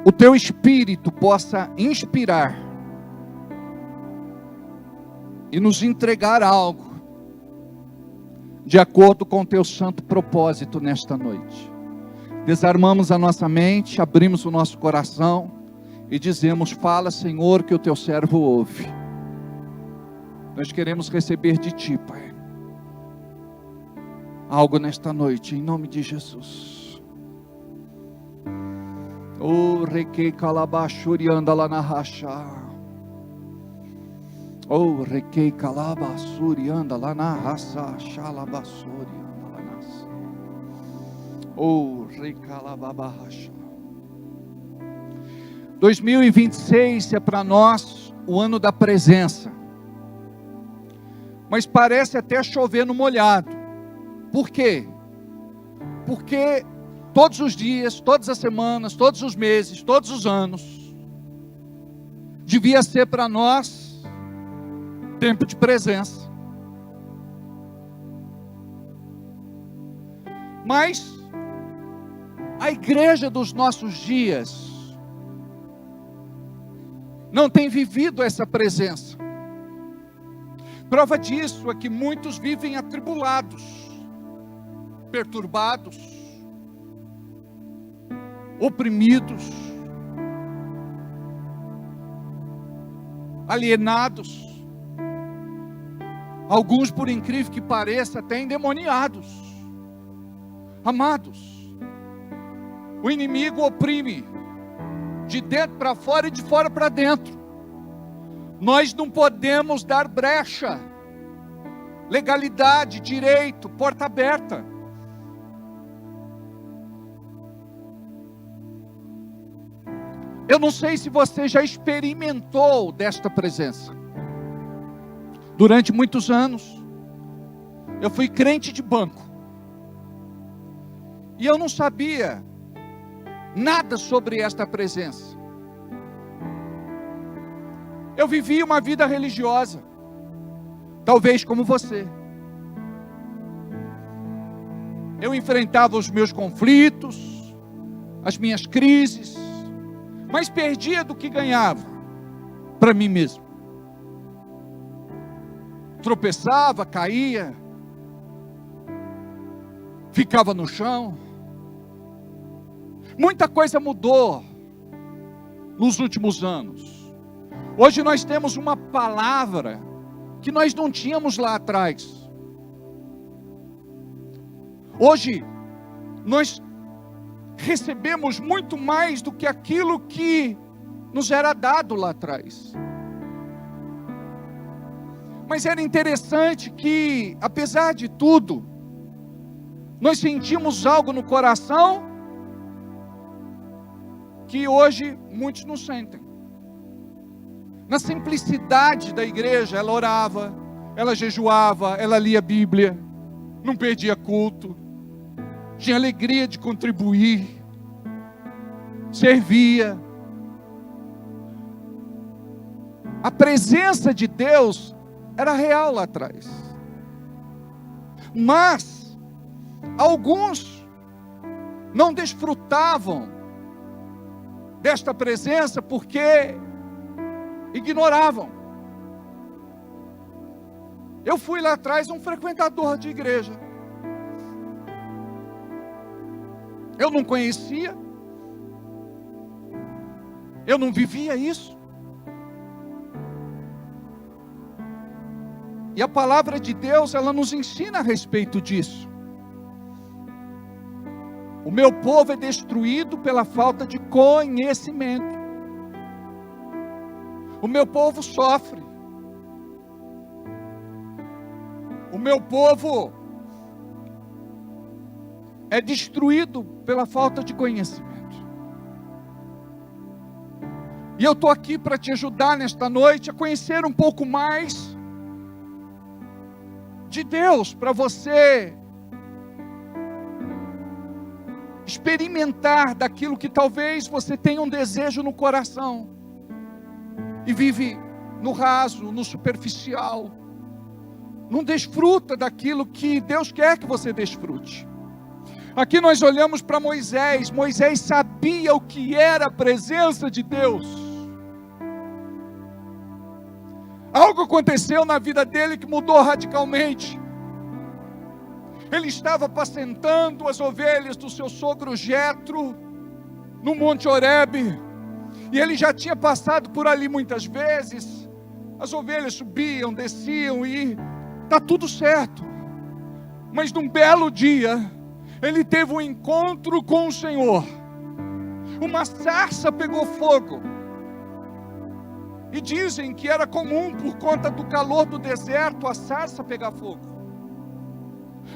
S5: o teu Espírito possa inspirar e nos entregar algo de acordo com o teu santo propósito nesta noite. Desarmamos a nossa mente, abrimos o nosso coração e dizemos, fala, Senhor, que o teu servo ouve. Nós queremos receber de ti, Pai, algo nesta noite, em nome de Jesus. Oh, requei calabachuri anda lá na racha. Oh, requei calabachuri anda lá na raça. Xalabassuri anda lá nas. Oh, recalababacha. 2026 é para nós o ano da presença. Mas parece até chover no molhado. Por quê? Porque todos os dias, todas as semanas, todos os meses, todos os anos, devia ser para nós tempo de presença. Mas a igreja dos nossos dias não tem vivido essa presença. Prova disso é que muitos vivem atribulados, perturbados, oprimidos, alienados, alguns, por incrível que pareça, até endemoniados. Amados, o inimigo oprime de dentro para fora e de fora para dentro. Nós não podemos dar brecha, legalidade, direito, porta aberta. Eu não sei se você já experimentou desta presença. Durante muitos anos, eu fui crente de banco. E eu não sabia nada sobre esta presença. Eu vivia uma vida religiosa, talvez como você. Eu enfrentava os meus conflitos, as minhas crises, mas perdia do que ganhava para mim mesmo. Tropeçava, caía, ficava no chão. Muita coisa mudou nos últimos anos. Hoje nós temos uma palavra que nós não tínhamos lá atrás. Hoje nós recebemos muito mais do que aquilo que nos era dado lá atrás. Mas era interessante que, apesar de tudo, nós sentimos algo no coração que hoje muitos não sentem. Na simplicidade da igreja, ela orava, ela jejuava, ela lia a Bíblia, não perdia culto, tinha alegria de contribuir, servia. A presença de Deus era real lá atrás. Mas alguns não desfrutavam desta presença porque ignoravam. Eu fui lá atrás um frequentador de igreja. Eu não conhecia, eu não vivia isso. E a palavra de Deus, ela nos ensina a respeito disso. O meu povo é destruído pela falta de conhecimento. O meu povo sofre. O meu povo é destruído pela falta de conhecimento. E eu estou aqui para te ajudar nesta noite a conhecer um pouco mais de Deus, para você experimentar daquilo que talvez você tenha um desejo no coração e vive no raso, no superficial, não desfruta daquilo que Deus quer que você desfrute. Aqui nós olhamos para Moisés. Moisés sabia o que era a presença de Deus. Algo aconteceu na vida dele que mudou radicalmente. Ele estava apacentando as ovelhas do seu sogro Jetro no Monte Horebe, e ele já tinha passado por ali muitas vezes. As ovelhas subiam, desciam e está tudo certo. Mas num belo dia, ele teve um encontro com o Senhor. Uma sarça pegou fogo. E dizem que era comum, por conta do calor do deserto, a sarça pegar fogo.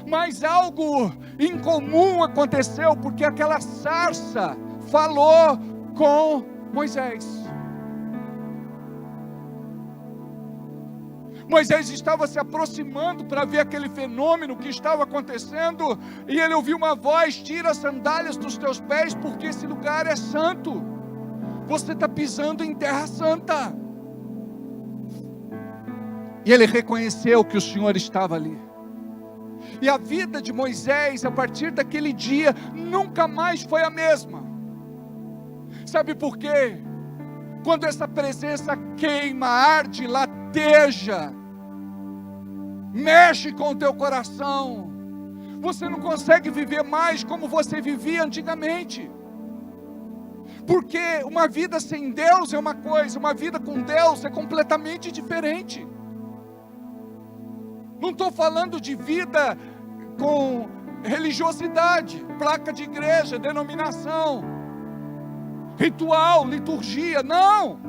S5: Mas algo incomum aconteceu, porque aquela sarça falou com Moisés. Moisés estava se aproximando para ver aquele fenômeno que estava acontecendo, e ele ouviu uma voz: tira as sandálias dos teus pés, porque esse lugar é santo. Você está pisando em terra santa. E ele reconheceu que o Senhor estava ali. E a vida de Moisés, a partir daquele dia, nunca mais foi a mesma. Sabe por quê? Quando essa presença queima, arde, lateja, mexe com o teu coração, você não consegue viver mais como você vivia antigamente. Porque uma vida sem Deus é uma coisa, uma vida com Deus é completamente diferente. Não estou falando de vida com religiosidade, placa de igreja, denominação, ritual, liturgia, não.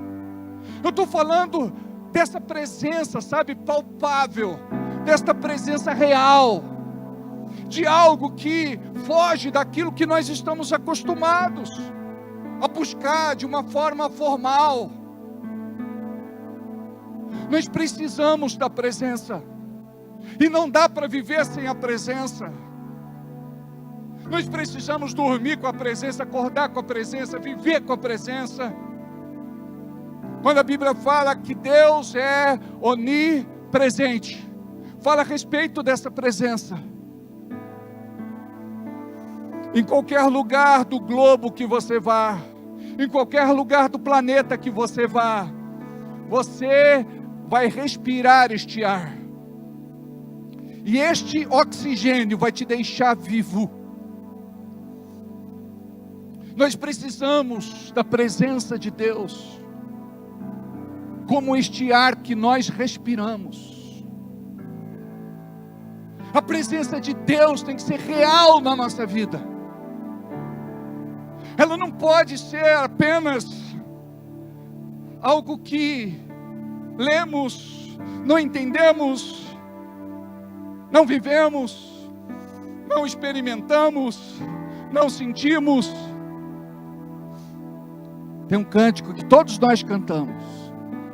S5: Eu estou falando dessa presença, sabe, palpável, desta presença real, de algo que foge daquilo que nós estamos acostumados a buscar de uma forma formal. Nós precisamos da presença, e não dá para viver sem a presença. Nós precisamos dormir com a presença, acordar com a presença, viver com a presença. Quando a Bíblia fala que Deus é onipresente, fala a respeito dessa presença. Em qualquer lugar do globo que você vá, em qualquer lugar do planeta que você vá, você vai respirar este ar. E este oxigênio vai te deixar vivo. Nós precisamos da presença de Deus, como este ar que nós respiramos. A presença de Deus tem que ser real na nossa vida. Ela não pode ser apenas algo que lemos, não entendemos, não vivemos, não experimentamos, não sentimos. Tem um cântico que todos nós cantamos,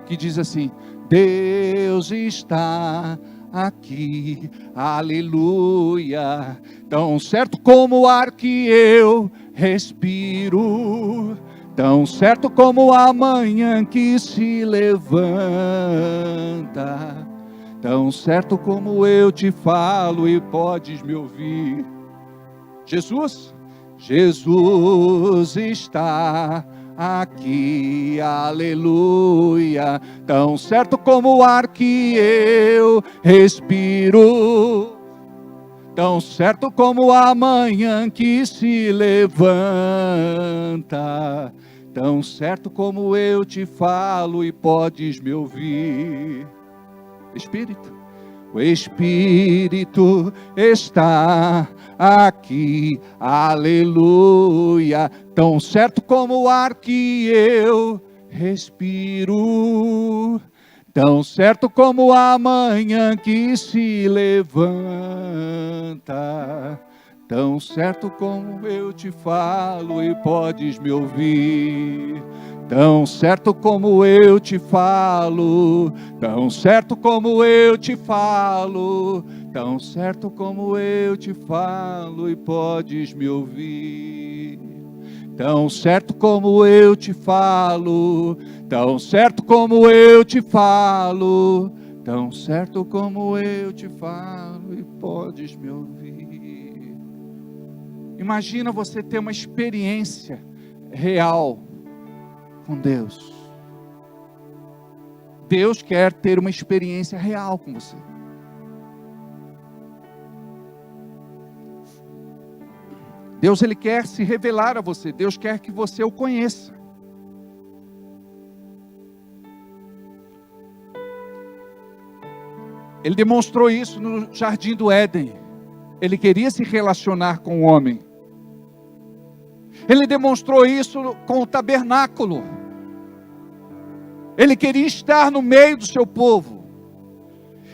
S5: que diz assim: Deus está aqui, aleluia, tão certo como o ar que eu respiro, tão certo como a manhã que se levanta, tão certo como eu te falo e podes me ouvir. Jesus está aqui, aleluia, tão certo como o ar que eu respiro, tão certo como a manhã que se levanta, tão certo como eu te falo e podes me ouvir. Espírito, O Espírito está aqui, aleluia. Tão certo como o ar que eu respiro, tão certo como a manhã que se levanta, tão certo como eu te falo e podes me ouvir. Tão certo como eu te falo, tão certo como eu te falo, tão certo como eu te falo e podes me ouvir. Tão certo como eu te falo, tão certo como eu te falo, tão certo como eu te falo e podes me ouvir. Imagina você ter uma experiência real com Deus. Deus quer ter uma experiência real com você. Deus, Ele quer se revelar a você. Deus quer que você o conheça. Ele demonstrou isso no Jardim do Éden. Ele queria se relacionar com o homem. Ele demonstrou isso com o tabernáculo. Ele queria estar no meio do seu povo.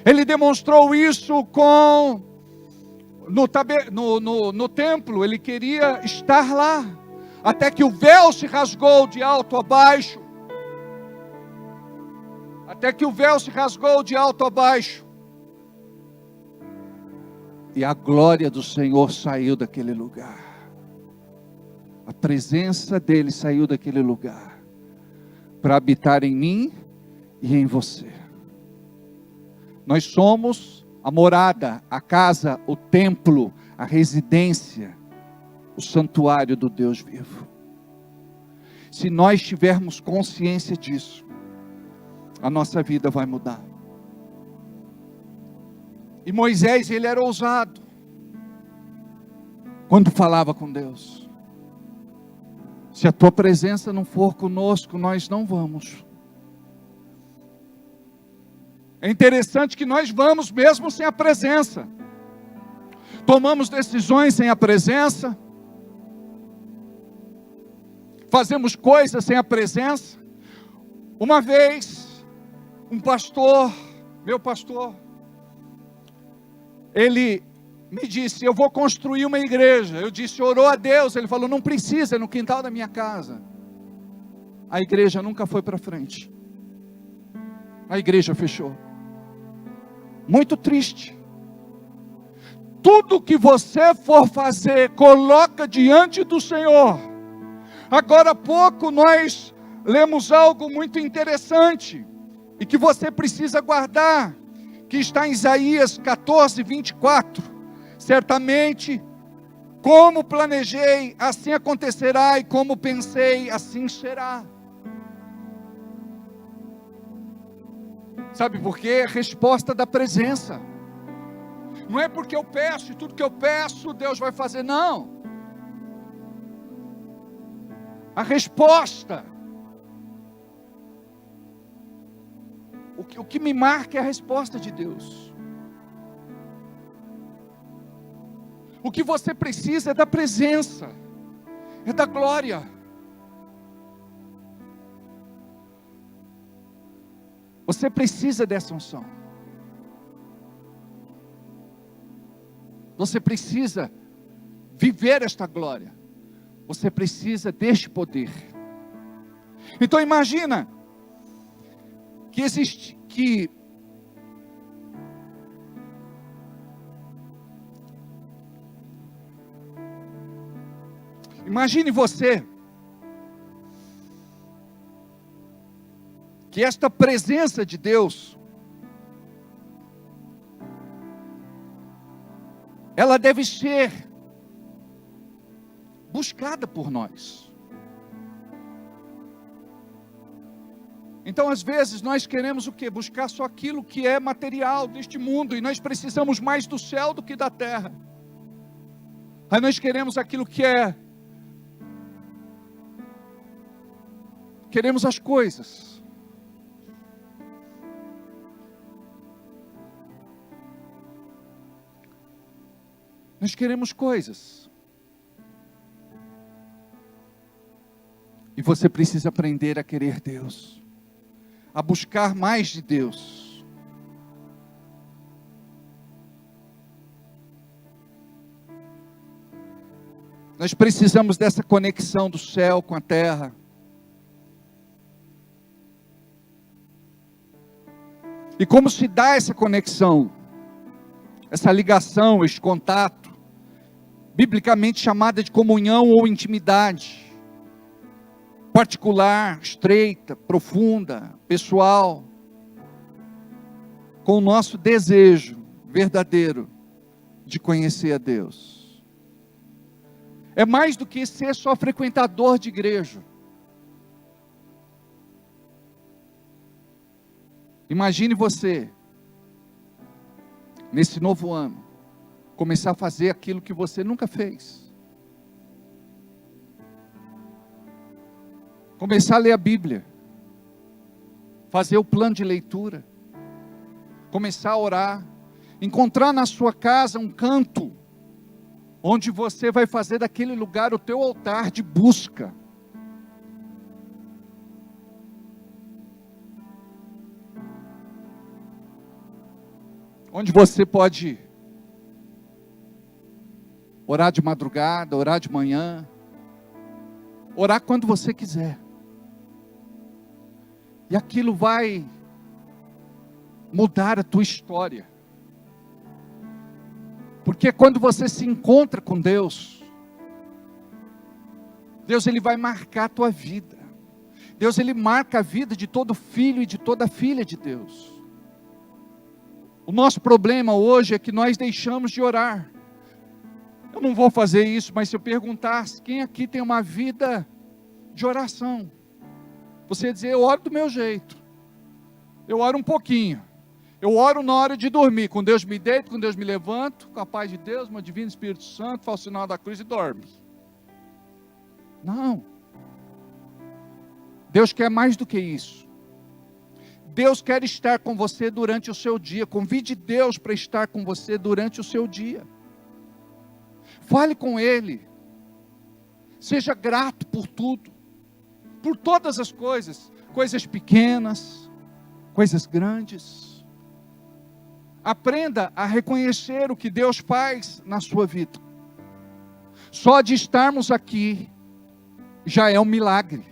S5: Ele demonstrou isso no templo. Ele queria estar lá, até que o véu se rasgou de alto a baixo. Até que o véu se rasgou de alto a baixo. E a glória do Senhor saiu daquele lugar. A presença dele saiu daquele lugar para habitar em mim e em você. Nós somos a morada, a casa, o templo, a residência, o santuário do Deus vivo. Se nós tivermos consciência disso, a nossa vida vai mudar. E Moisés, ele era ousado quando falava com Deus. Se a tua presença não for conosco, nós não vamos. É interessante que nós vamos mesmo sem a presença. Tomamos decisões sem a presença. Fazemos coisas sem a presença. Uma vez, um pastor, meu pastor, ele me disse, eu vou construir uma igreja. Eu disse, orou a Deus. Ele falou, não precisa, é no quintal da minha casa. A igreja nunca foi para frente. A igreja fechou. Muito triste. Tudo que você for fazer, coloca diante do Senhor. Agora há pouco nós lemos algo muito interessante, e que você precisa guardar, que está em Isaías 14, 24. Certamente, como planejei, assim acontecerá, e como pensei, assim será. Sabe por quê? Resposta da presença. Não é porque eu peço, e tudo que eu peço, Deus vai fazer, não. A resposta. O que me marca é a resposta de Deus. O que você precisa é da presença, é da glória. Você precisa dessa unção. Você precisa viver esta glória. Você precisa deste poder. Então imagina imagine você que esta presença de Deus, ela deve ser buscada por nós. Então, às vezes, nós queremos o quê? Buscar só aquilo que é material deste mundo, e nós precisamos mais do céu do que da terra. Aí nós queremos aquilo que é, queremos as coisas. Nós queremos coisas. E você precisa aprender a querer Deus, a buscar mais de Deus. Nós precisamos dessa conexão do céu com a terra. E como se dá essa conexão, essa ligação, esse contato, biblicamente chamada de comunhão ou intimidade, particular, estreita, profunda, pessoal, com o nosso desejo verdadeiro de conhecer a Deus. É mais do que ser só frequentador de igreja. Imagine você, nesse novo ano, começar a fazer aquilo que você nunca fez. Começar a ler a Bíblia. Fazer o plano de leitura. Começar a orar. Encontrar na sua casa um canto, onde você vai fazer daquele lugar o teu altar de busca. Onde você pode orar de madrugada, orar de manhã, orar quando você quiser. E aquilo vai mudar a tua história. Porque quando você se encontra com Deus, Deus ele vai marcar a tua vida. Deus ele marca a vida de todo filho e de toda filha de Deus. O nosso problema hoje é que nós deixamos de orar. Eu não vou fazer isso, mas se eu perguntasse, quem aqui tem uma vida de oração? Você ia dizer, eu oro do meu jeito. Eu oro um pouquinho. Eu oro na hora de dormir. Com Deus me deito, com Deus me levanto, com a paz de Deus, meu divino Espírito Santo, faço o sinal da cruz e dorme. Não. Deus quer mais do que isso. Deus quer estar com você durante o seu dia. Convide Deus para estar com você durante o seu dia. Fale com Ele. Seja grato por tudo. Por todas as coisas. Coisas pequenas, coisas grandes. Aprenda a reconhecer o que Deus faz na sua vida. Só de estarmos aqui já é um milagre.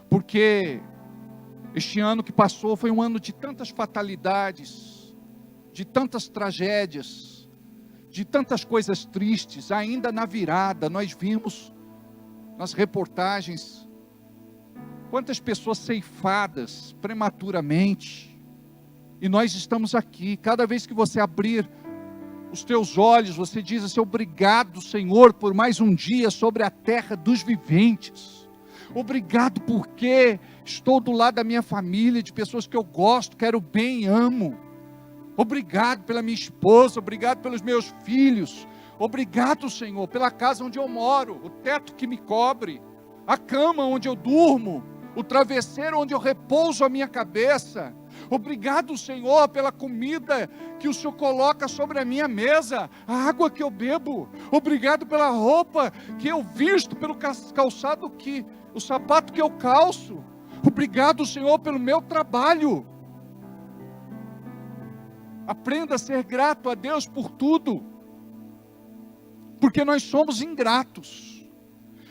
S5: Porque este ano que passou foi um ano de tantas fatalidades, de tantas tragédias, de tantas coisas tristes. Ainda na virada nós vimos nas reportagens quantas pessoas ceifadas prematuramente. E nós estamos aqui. Cada vez que você abrir os teus olhos, você diz assim, obrigado Senhor por mais um dia sobre a terra dos viventes. Obrigado porque estou do lado da minha família, de pessoas que eu gosto, quero bem, amo. Obrigado pela minha esposa, obrigado pelos meus filhos. Obrigado, Senhor, pela casa onde eu moro, o teto que me cobre, a cama onde eu durmo, o travesseiro onde eu repouso a minha cabeça. Obrigado, Senhor, pela comida que o Senhor coloca sobre a minha mesa, a água que eu bebo. Obrigado pela roupa que eu visto, pelo calçado o sapato que eu calço. Obrigado, Senhor, pelo meu trabalho. Aprenda a ser grato a Deus por tudo, porque nós somos ingratos.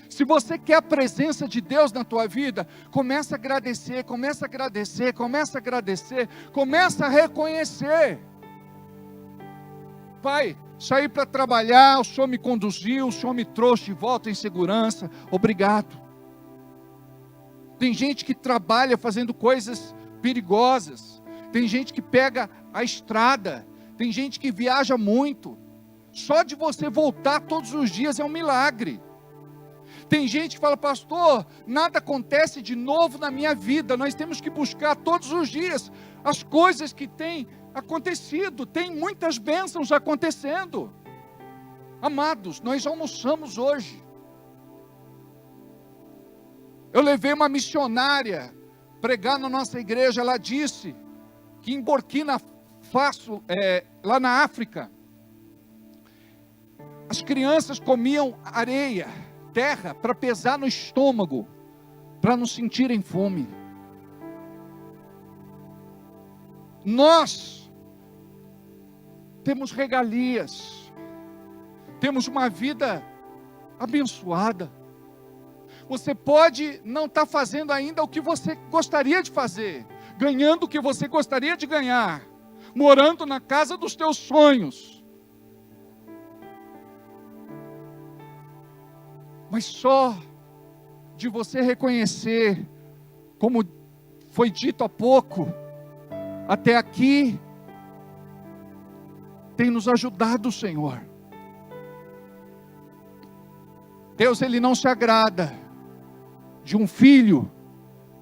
S5: Se você quer a presença de Deus na tua vida, começa a agradecer, começa a agradecer, começa a agradecer, começa a reconhecer. Pai, saí para trabalhar, o Senhor me conduziu, o Senhor me trouxe de volta em segurança, obrigado. Tem gente que trabalha fazendo coisas perigosas, tem gente que pega a estrada, tem gente que viaja muito, só de você voltar todos os dias é um milagre. Tem gente que fala, pastor, nada acontece de novo na minha vida, nós temos que buscar todos os dias as coisas que têm acontecido, tem muitas bênçãos acontecendo. Amados, nós almoçamos hoje. Eu levei uma missionária pregar na nossa igreja, ela disse que em Burkina Faso, lá na África, As crianças comiam areia, terra, para pesar no estômago, para não sentirem fome. Nós temos regalias, temos uma vida abençoada. Você pode não estar fazendo ainda o que você gostaria de fazer, ganhando o que você gostaria de ganhar, morando na casa dos teus sonhos. Mas só de você reconhecer, como foi dito há pouco, até aqui, tem nos ajudado o Senhor. Deus, Ele não se agrada de um filho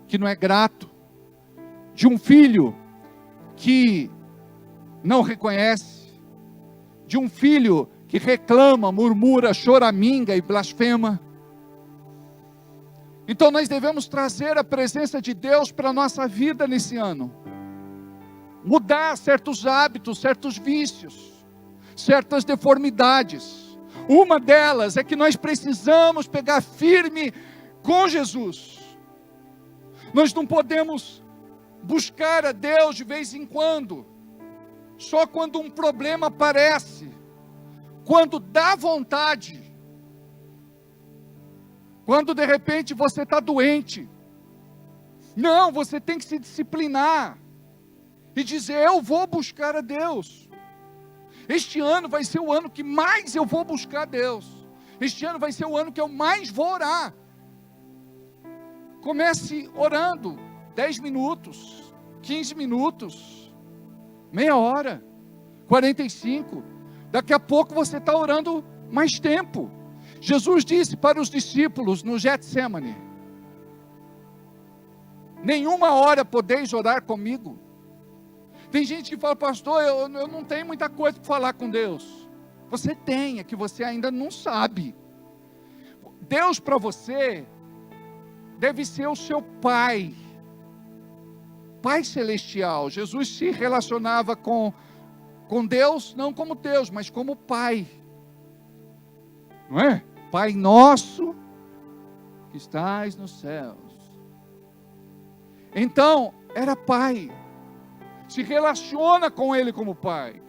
S5: que não é grato, de um filho que não reconhece, de um filho que reclama, murmura, choraminga e blasfema. Então nós devemos trazer a presença de Deus para a nossa vida nesse ano. Mudar certos hábitos, certos vícios, certas deformidades. Uma delas é que nós precisamos pegar firme com Jesus. Nós não podemos buscar a Deus de vez em quando, só quando um problema aparece, quando dá vontade, quando de repente você está doente. Não, você tem que se disciplinar e dizer: eu vou buscar a Deus. Este ano vai ser o ano que mais eu vou buscar a Deus. Este ano vai ser o ano que eu mais vou orar. Comece orando 10 minutos, 15 minutos, meia hora, 45. Daqui a pouco você está orando mais tempo. Jesus disse para os discípulos no Getsemane: nenhuma hora podeis orar comigo. Tem gente que fala: pastor, eu não tenho muita coisa para falar com Deus. Você tem, é que você ainda não sabe. Deus para você deve ser o seu Pai, Pai Celestial. Jesus se relacionava com Deus, não como Deus, mas como Pai. Não é? Pai nosso, que estás nos céus. Então, era Pai. Se relaciona com Ele como Pai.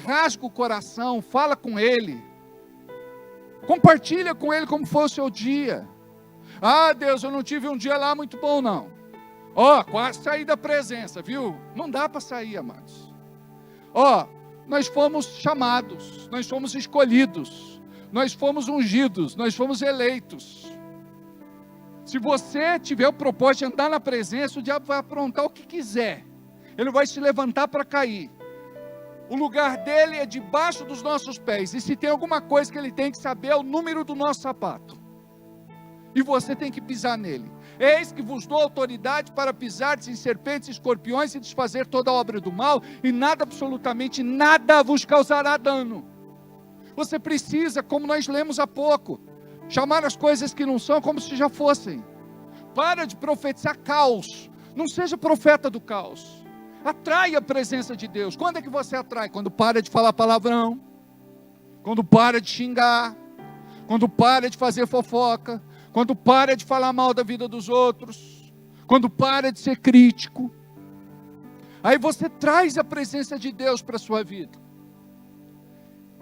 S5: Rasga o coração, fala com Ele. Compartilha com Ele como foi o seu dia. Ah, Deus, eu não tive um dia lá muito bom, não. Quase saí da presença, viu? Não dá para sair, amados. Nós fomos chamados, nós fomos escolhidos, nós fomos ungidos, nós fomos eleitos. Se você tiver o propósito de andar na presença, o diabo vai aprontar o que quiser. Ele vai se levantar para cair. O lugar dele é debaixo dos nossos pés. E se tem alguma coisa que ele tem que saber, é o número do nosso sapato. E você tem que pisar nele. Eis que vos dou autoridade para pisar em serpentes e escorpiões e desfazer toda a obra do mal, e nada, absolutamente nada, vos causará dano. Você precisa, como nós lemos há pouco, chamar as coisas que não são como se já fossem. Para de profetizar caos. Não seja profeta do caos. Atrai a presença de Deus. Quando é que você atrai? Quando para de falar palavrão, quando para de xingar, quando para de fazer fofoca, quando para de falar mal da vida dos outros, quando para de ser crítico. Aí você traz a presença de Deus para a sua vida.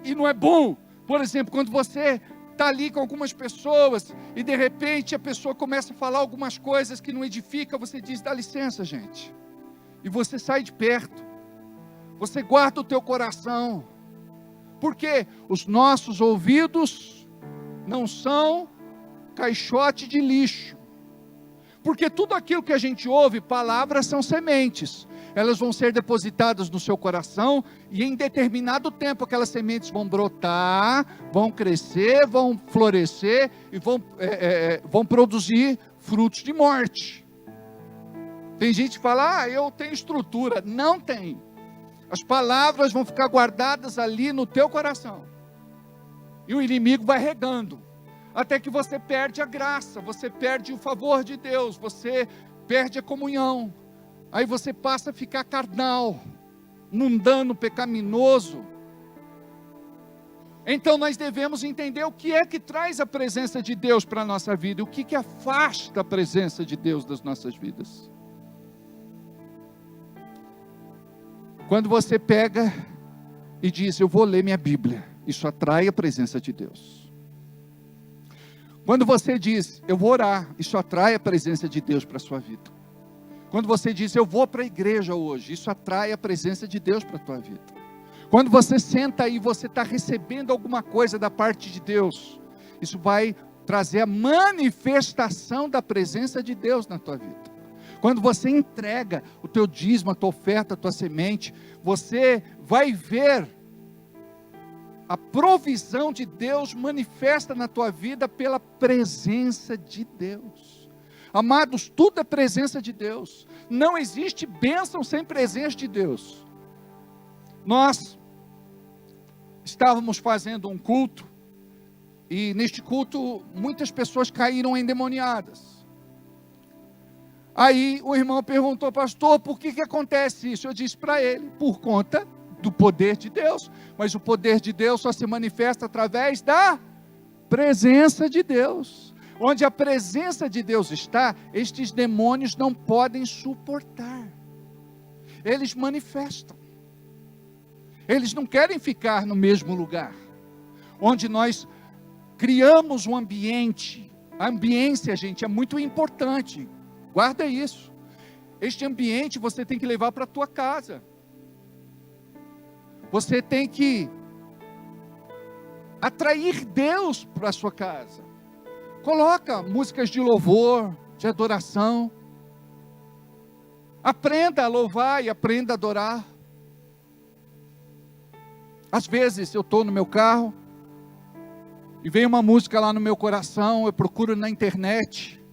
S5: E não é bom, por exemplo, quando você está ali com algumas pessoas e de repente a pessoa começa a falar algumas coisas que não edificam, você diz: dá licença, gente. E você sai de perto. Você guarda o teu coração. Porque os nossos ouvidos não são caixote de lixo. Porque tudo aquilo que a gente ouve, palavras são sementes. Elas vão ser depositadas no seu coração e em determinado tempo aquelas sementes vão brotar, vão crescer, vão florescer e vão produzir frutos de morte. Tem gente que fala: eu tenho estrutura. Não tem. As palavras vão ficar guardadas ali no teu coração. E o inimigo vai regando. Até que você perde a graça, você perde o favor de Deus, você perde a comunhão. Aí você passa a ficar carnal, mundano, pecaminoso. Então nós devemos entender o que é que traz a presença de Deus para a nossa vida, o que que afasta a presença de Deus das nossas vidas. Quando você pega e diz, eu vou ler minha Bíblia, isso atrai a presença de Deus. Quando você diz, eu vou orar, isso atrai a presença de Deus para a sua vida. Quando você diz, eu vou para a igreja hoje, isso atrai a presença de Deus para a tua vida. Quando você senta aí, você está recebendo alguma coisa da parte de Deus, isso vai trazer a manifestação da presença de Deus na tua vida. Quando você entrega o teu dízimo, a tua oferta, a tua semente, você vai ver a provisão de Deus manifesta na tua vida pela presença de Deus. Amados, tudo é presença de Deus. Não existe bênção sem presença de Deus. Nós estávamos fazendo um culto, e neste culto muitas pessoas caíram endemoniadas. Aí o irmão perguntou, pastor, por que acontece isso? Eu disse para ele, por conta do poder de Deus, mas o poder de Deus só se manifesta através da presença de Deus. Onde a presença de Deus está, estes demônios não podem suportar, eles manifestam. Eles não querem ficar no mesmo lugar, onde nós criamos um ambiente. A ambiência, gente, é muito importante, guarda isso. Este ambiente você tem que levar para a tua casa. Você tem que atrair Deus para a sua casa. Coloca músicas de louvor, de adoração. Aprenda a louvar e aprenda a adorar. Às vezes eu estou no meu carro e vem uma música lá no meu coração, eu procuro na internet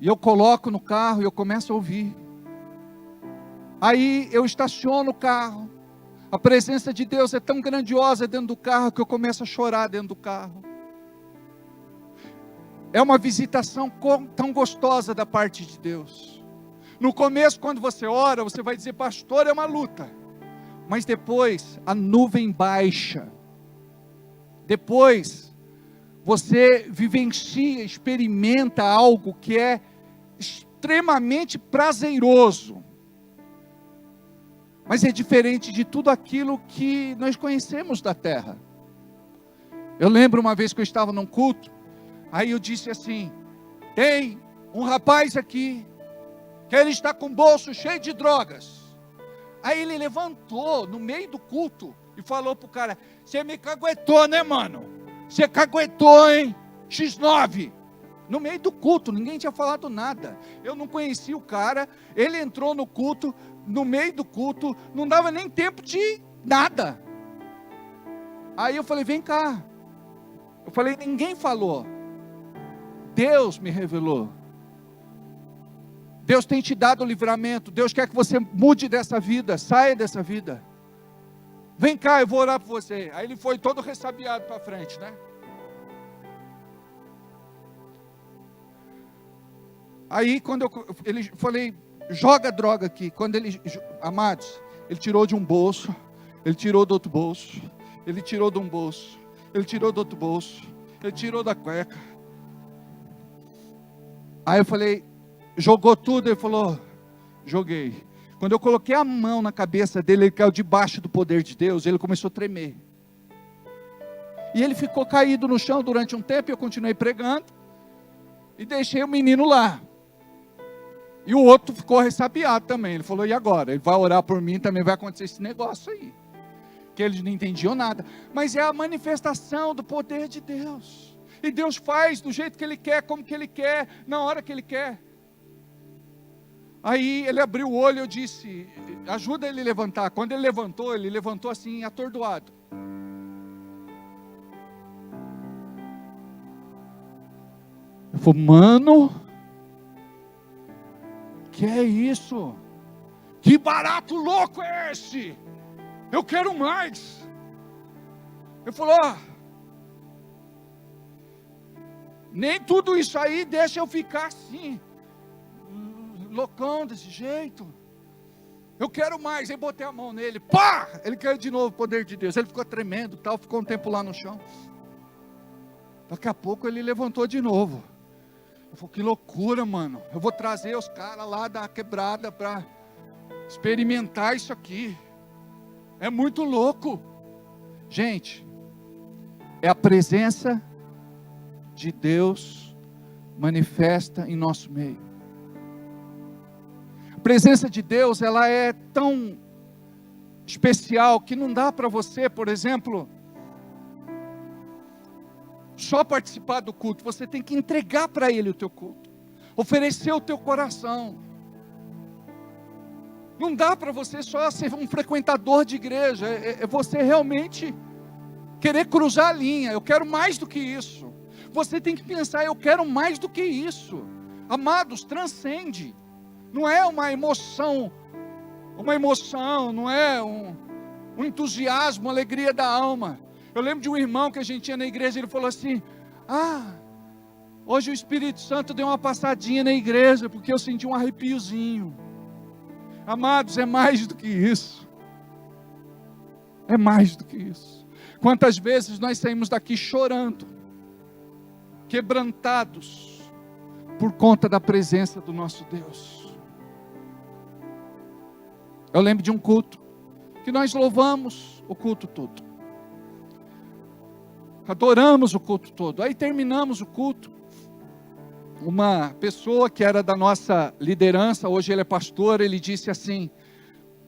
S5: e eu coloco no carro e eu começo a ouvir. Aí eu estaciono o carro, a presença de Deus é tão grandiosa dentro do carro que eu começo a chorar dentro do carro. É uma visitação tão gostosa da parte de Deus. No começo, quando você ora, você vai dizer, pastor, é uma luta. Mas depois a nuvem baixa. Depois você vivencia, experimenta algo que é extremamente prazeroso. Mas é diferente de tudo aquilo que nós conhecemos da terra. Eu lembro uma vez que eu estava num culto, aí eu disse assim, tem um rapaz aqui, que ele está com o bolso cheio de drogas. Aí ele levantou no meio do culto e falou para o cara, você me caguetou, né, mano? Você caguetou, hein? X9. No meio do culto, ninguém tinha falado nada. Eu não conhecia o cara, ele entrou no culto, no meio do culto, não dava nem tempo de nada. Aí eu falei, vem cá. Eu falei, ninguém falou. Deus me revelou. Deus tem te dado o livramento. Deus quer que você mude dessa vida, saia dessa vida. Vem cá, eu vou orar por você. Aí ele foi todo ressabiado para frente, né? Aí quando ele falei, joga droga aqui. Quando ele, amados, ele tirou de um bolso, ele tirou do outro bolso, ele tirou de um bolso, ele tirou do outro bolso, ele tirou da cueca. Aí eu falei, jogou tudo? Ele falou, joguei. Quando eu coloquei a mão na cabeça dele, ele caiu debaixo do poder de Deus, ele começou a tremer. E ele ficou caído no chão durante um tempo, eu continuei pregando, e deixei o menino lá. E o outro ficou ressabiado também, ele falou, e agora? Ele vai orar por mim, também vai acontecer esse negócio aí. Que eles não entendiam nada. Mas é a manifestação do poder de Deus. E Deus faz do jeito que Ele quer, como que Ele quer, na hora que Ele quer. Aí ele abriu o olho e eu disse, ajuda ele a levantar. Quando ele levantou assim, atordoado. Eu falei, mano, que é isso? Que barato louco é esse? Eu quero mais. Ele falou, nem tudo isso aí deixa eu ficar assim, loucão desse jeito. Eu quero mais. Aí botei a mão nele, pá! Ele caiu de novo, o poder de Deus. Ele ficou tremendo, tal, ficou um tempo lá no chão. Daqui a pouco ele levantou de novo. Eu falei, que loucura, mano. Eu vou trazer os caras lá da quebrada para experimentar isso aqui. É muito louco. Gente, é a presença de Deus manifesta em nosso meio. A presença de Deus, ela é tão especial que não dá para você, por exemplo, só participar do culto. Você tem que entregar para Ele o teu culto, oferecer o teu coração. Não dá para você só ser um frequentador de igreja, é você realmente querer cruzar a linha. Eu quero mais do que isso. Você tem que pensar, eu quero mais do que isso. Amados, transcende. Não é uma emoção, não é um entusiasmo, uma alegria da alma. Eu lembro de um irmão que a gente tinha na igreja, ele falou assim, hoje o Espírito Santo deu uma passadinha na igreja, porque eu senti um arrepiozinho. Amados, é mais do que isso. É mais do que isso. Quantas vezes nós saímos daqui chorando, quebrantados, por conta da presença do nosso Deus. Eu lembro de um culto, que nós louvamos o culto todo. Adoramos o culto todo. Aí terminamos o culto. Uma pessoa que era da nossa liderança, hoje ele é pastor, ele disse assim,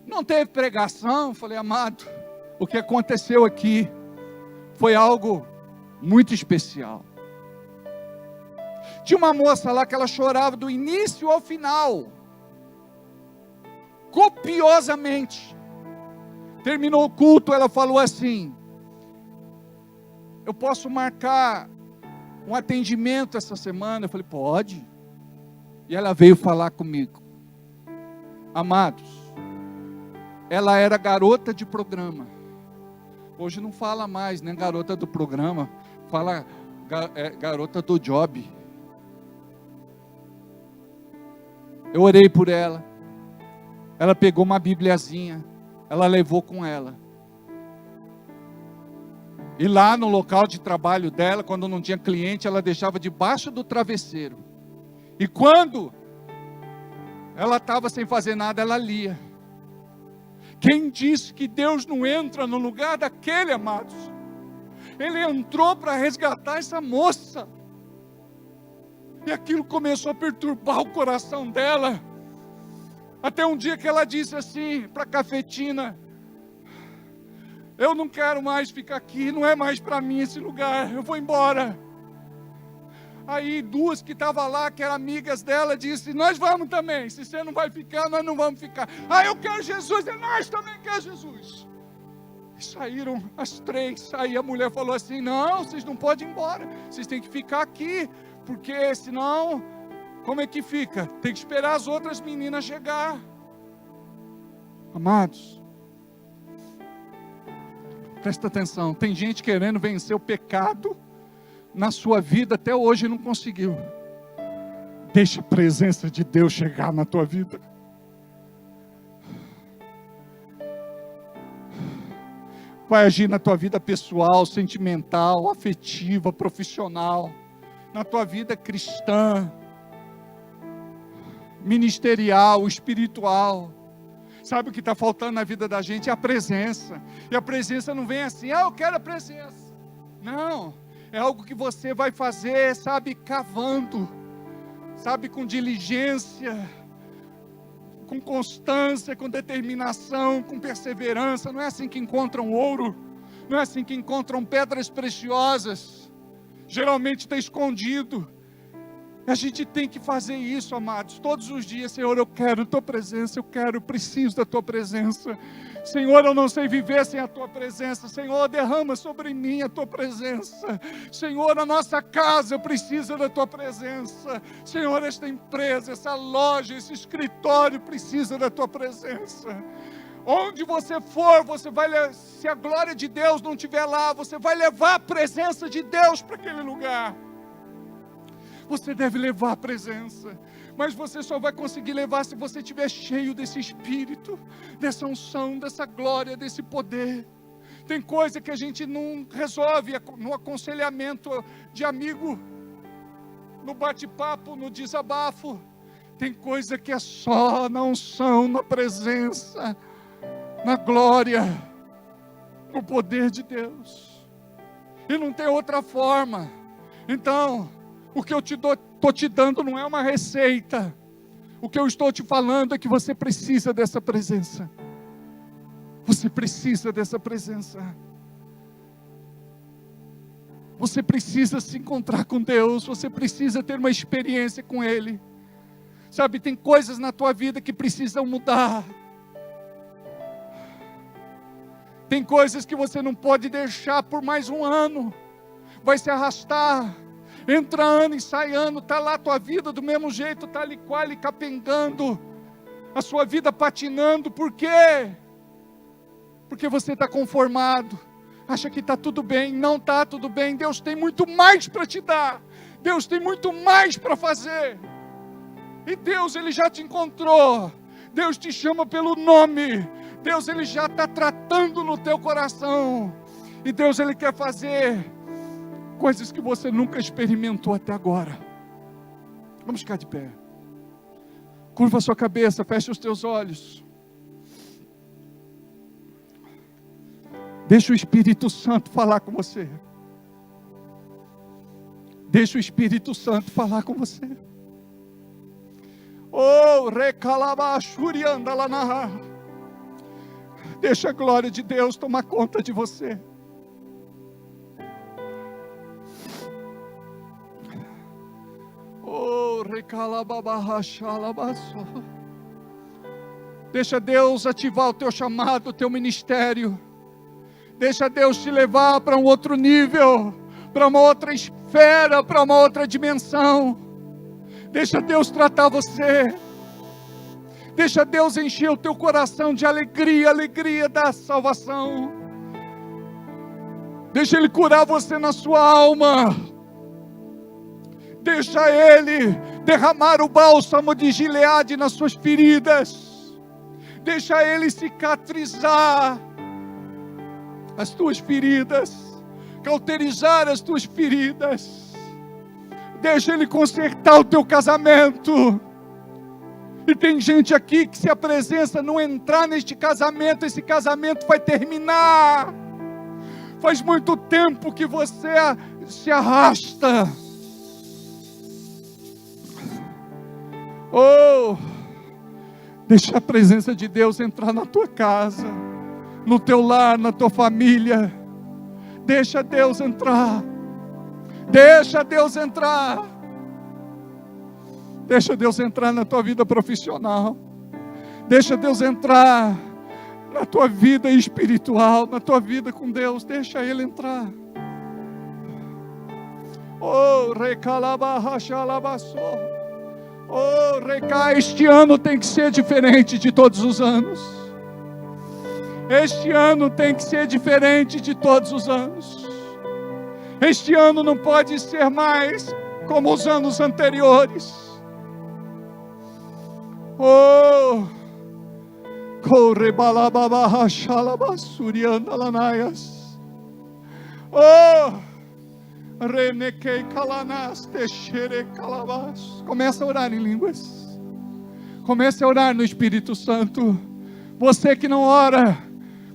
S5: não teve pregação? Eu falei, amado, o que aconteceu aqui foi algo muito especial. Tinha uma moça lá que ela chorava do início ao final, copiosamente. Terminou o culto, ela falou assim, eu posso marcar um atendimento essa semana? Eu falei, pode. E ela veio falar comigo. Amados, ela era garota de programa. Hoje não fala mais, né, garota do programa, fala garota do job. Eu orei por ela. Ela pegou uma bibliazinha, ela levou com ela. E lá no local de trabalho dela, quando não tinha cliente, ela deixava debaixo do travesseiro. E quando ela estava sem fazer nada, ela lia. Quem disse que Deus não entra no lugar daquele, amados? Ele entrou para resgatar essa moça. E aquilo começou a perturbar o coração dela. Até um dia que ela disse assim para a cafetina, eu não quero mais ficar aqui, não é mais para mim esse lugar, eu vou embora. Aí duas que estavam lá, que eram amigas dela, disse, nós vamos também, se você não vai ficar, nós não vamos ficar. Eu quero Jesus, e nós também queremos Jesus. E saíram as três, aí a mulher falou assim, não, vocês não podem ir embora, vocês têm que ficar aqui, porque senão, como é que fica? Tem que esperar as outras meninas chegar. Amados, presta atenção, tem gente querendo vencer o pecado na sua vida, até hoje não conseguiu. Deixa a presença de Deus chegar na tua vida. Vai agir na tua vida pessoal, sentimental, afetiva, profissional, na tua vida cristã, ministerial, espiritual. Sabe o que está faltando na vida da gente? É a presença. E a presença não vem assim, eu quero a presença. Não, é algo que você vai fazer, sabe, cavando, sabe, com diligência, com constância, com determinação, com perseverança. Não é assim que encontram ouro, não é assim que encontram pedras preciosas. Geralmente está escondido. A gente tem que fazer isso, amados, todos os dias. Senhor, eu quero a tua presença, eu preciso da tua presença. Senhor, eu não sei viver sem a tua presença. Senhor, derrama sobre mim a tua presença. Senhor, a nossa casa precisa da tua presença. Senhor, esta empresa, essa loja, esse escritório precisa da tua presença. Onde você for, você vai, se a glória de Deus não estiver lá, você vai levar a presença de Deus para aquele lugar. Você deve levar a presença, mas você só vai conseguir levar se você estiver cheio desse Espírito, dessa unção, dessa glória, desse poder. Tem coisa que a gente não resolve no aconselhamento de amigo, no bate-papo, no desabafo. Tem coisa que é só na unção, na presença, na glória, no poder de Deus. E não tem outra forma. Então, o que eu estou te dando não é uma receita. O que eu estou te falando é que você precisa dessa presença. Você precisa dessa presença. Você precisa se encontrar com Deus. Você precisa ter uma experiência com Ele. Sabe, tem coisas na tua vida que precisam mudar. Tem coisas que você não pode deixar por mais um ano. Vai se arrastar. Entra ano e sai ano. Está lá a tua vida do mesmo jeito. Está ali quase capengando. A sua vida patinando. Por quê? Porque você está conformado. Acha que está tudo bem. Não está tudo bem. Deus tem muito mais para te dar. Deus tem muito mais para fazer. E Deus, Ele já te encontrou. Deus te chama pelo nome. Deus, Ele já está tratando no teu coração. E Deus, Ele quer fazer coisas que você nunca experimentou até agora. Vamos ficar de pé. Curva a sua cabeça, feche os teus olhos. Deixa o Espírito Santo falar com você. Deixa o Espírito Santo falar com você. Oh, recalabachurianda lá na. Deixa a glória de Deus tomar conta de você. Oh, recalababachalabaço. Deixa Deus ativar o teu chamado, o teu ministério. Deixa Deus te levar para um outro nível, para uma outra esfera, para uma outra dimensão. Deixa Deus tratar você. Deixa Deus encher o teu coração de alegria, alegria da salvação. Deixa Ele curar você na sua alma. Deixa Ele derramar o bálsamo de Gileade nas suas feridas. Deixa Ele cicatrizar as tuas feridas, cauterizar as tuas feridas. Deixa Ele consertar o teu casamento. E tem gente aqui que, se a presença não entrar neste casamento, esse casamento vai terminar. Faz muito tempo que você se arrasta. Oh, deixa a presença de Deus entrar na tua casa, no teu lar, na tua família. Deixa Deus entrar. Deixa Deus entrar. Deixa Deus entrar na tua vida profissional. Deixa Deus entrar na tua vida espiritual, na tua vida com Deus. Deixa Ele entrar. Oh, recalabachalabaço. Oh, recai. Este ano tem que ser diferente de todos os anos. Este ano tem que ser diferente de todos os anos. Este ano não pode ser mais como os anos anteriores. Oh, corre balababachalabassurianda lanaias. Oh, renequei calanas texere calabas. Começa a orar em línguas. Comece a orar no Espírito Santo. Você que não ora,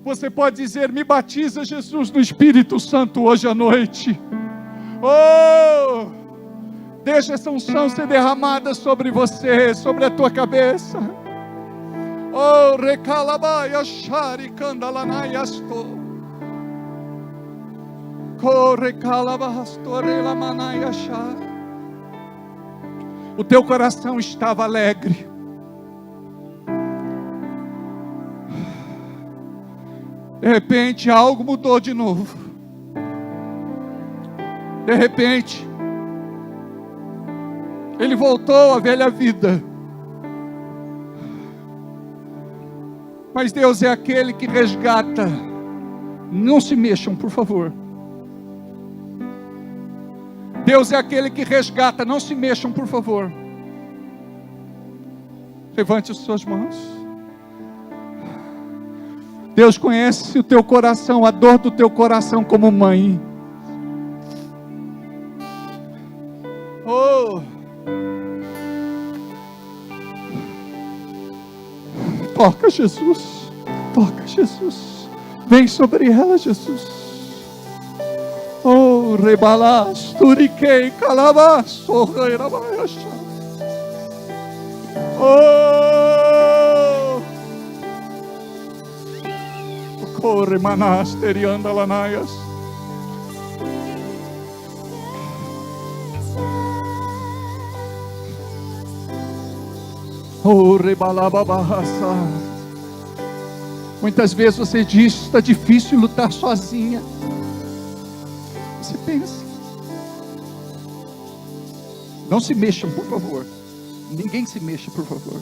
S5: você pode dizer: me batiza, Jesus, no Espírito Santo hoje à noite. Oh, deixa essa unção ser derramada sobre você, sobre a tua cabeça. Oh, recalabai achari candalanaiasto. Corre calabastore lamanai achar. O teu coração estava alegre. De repente algo mudou de novo. De repente ele voltou à velha vida. Mas Deus é aquele que resgata. Não se mexam, por favor. Deus é aquele que resgata. Não se mexam, por favor. Levante as suas mãos. Deus conhece o teu coração, a dor do teu coração como mãe. Oh! Toca, Jesus. Toca, Jesus. Vem sobre ela, Jesus. Oh, rebalas, turiquei, calabas, oh, oh, corre manaster e anda lanaias. Oh, rebalababahasa. Muitas vezes você diz: está difícil lutar sozinha. Você pensa. Não se mexam, por favor. Ninguém se mexa, por favor.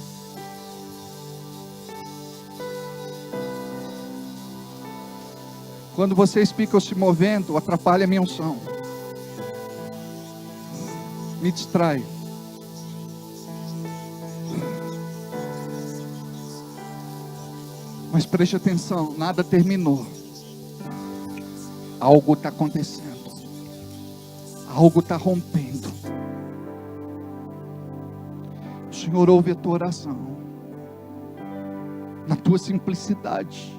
S5: Quando vocês ficam se movendo, atrapalha a minha unção. Me distrai. Mas preste atenção, nada terminou. Algo está acontecendo. Algo está rompendo. O Senhor ouve a tua oração. Na tua simplicidade.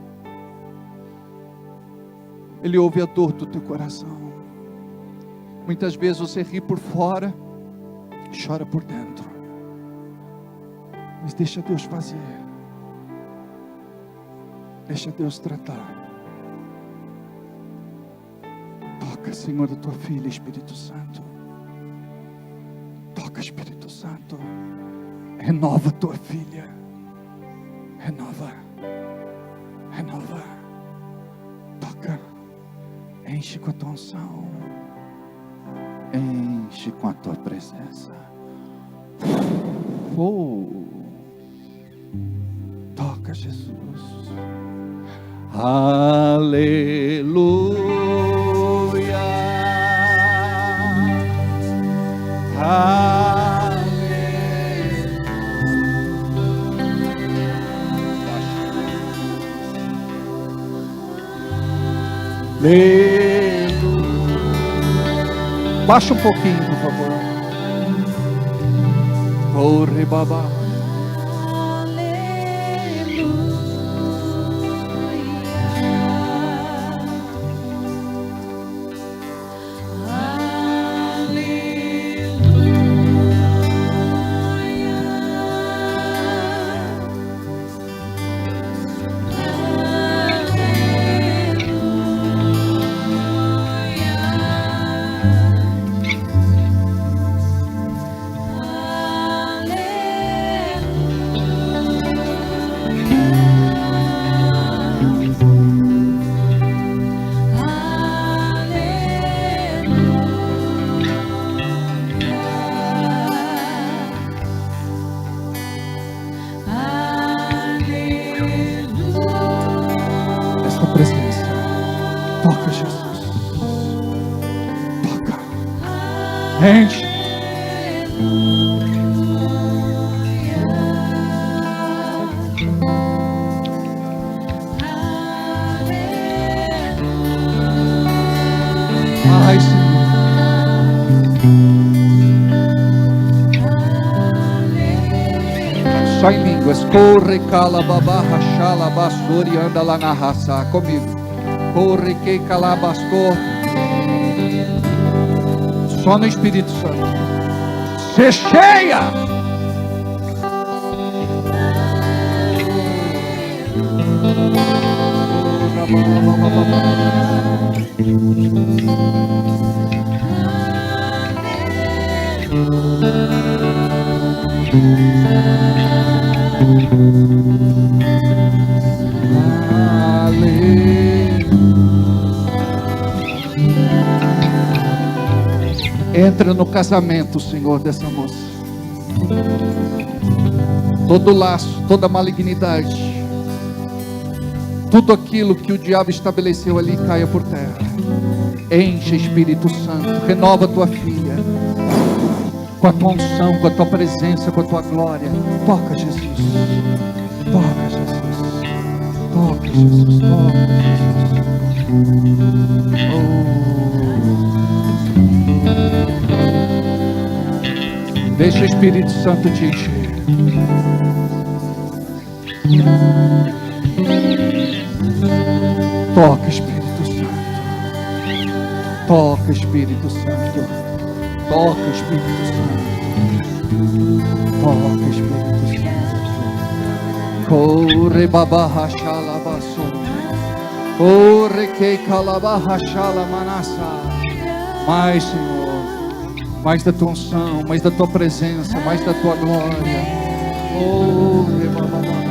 S5: Ele ouve a dor do teu coração. Muitas vezes você ri por fora, chora por dentro. Mas deixa Deus fazer. Deixa Deus tratar. Toca, Senhor, a tua filha, Espírito Santo. Toca, Espírito Santo. Renova a tua filha. Renova. Renova. Toca. Enche com a tua unção. Enche com a tua presença. Oh. Toca, Jesus. Aleluia. Aleluia. Baixa um pouquinho, por favor. Corre, babá. Presença. Toca, Jesus. Toca. Enche. Ai, Senhor. Só em línguas. Corre, cala, babá, rachala, basuri, anda lá na raça. Comigo. Corre, que calabastor. Só no Espírito Santo. Se cheia. Entra no casamento, Senhor, dessa moça. Todo laço, toda malignidade, tudo aquilo que o diabo estabeleceu ali caia por terra. Enche, Espírito Santo, renova a tua filha com a tua unção, com a tua presença, com a tua glória. Toca, Jesus. Toca, Jesus. Toca, Jesus. Toca, Jesus. Deixa o Espírito Santo te encher. Toca, Espírito Santo. Toca, Espírito Santo. Toca, Espírito Santo. Toca, Espírito Santo. Corre babarrachala basso. Corre que calabarrachala manassa. Mais, Senhor. Mais da tua unção, mais da tua presença, mais da tua glória. Corre babarrachala.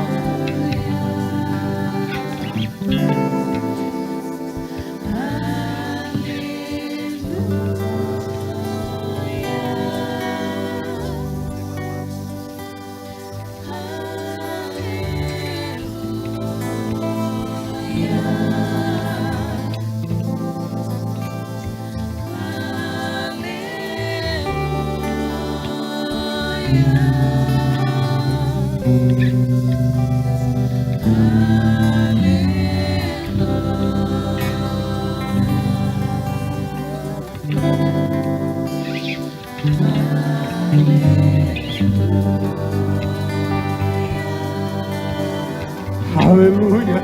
S5: Aleluia.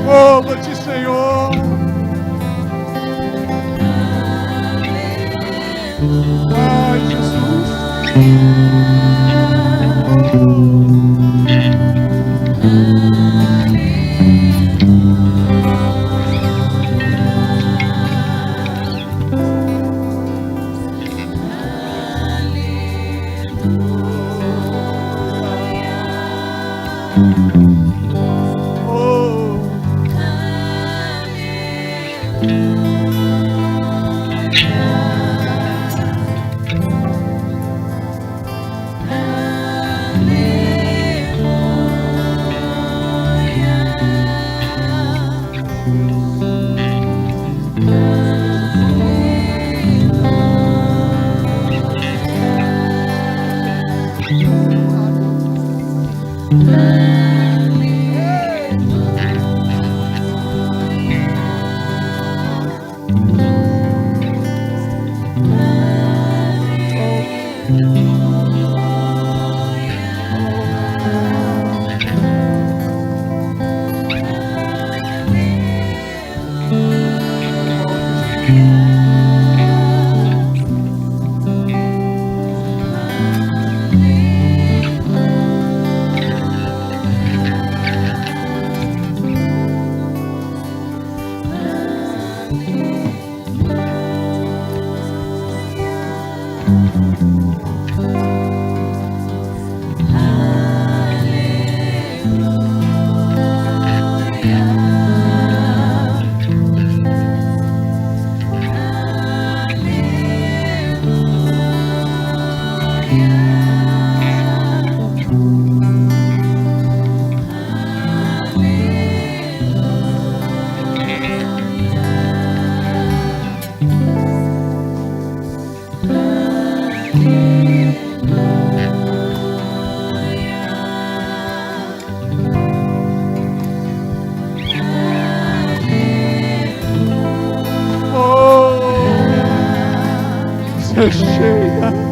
S5: Louva-te, Senhor. Ai, Jesus. Cheia.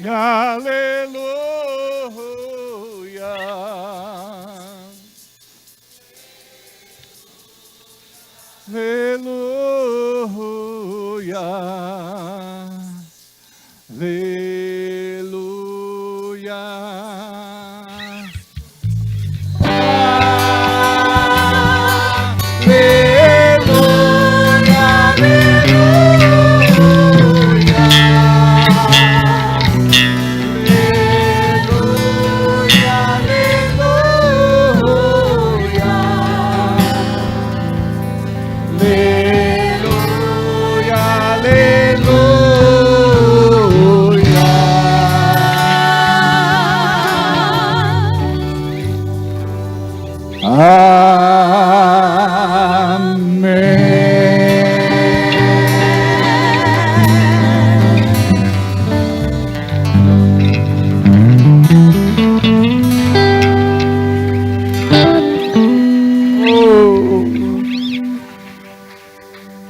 S5: Aleluia. Aleluia. Aleluia.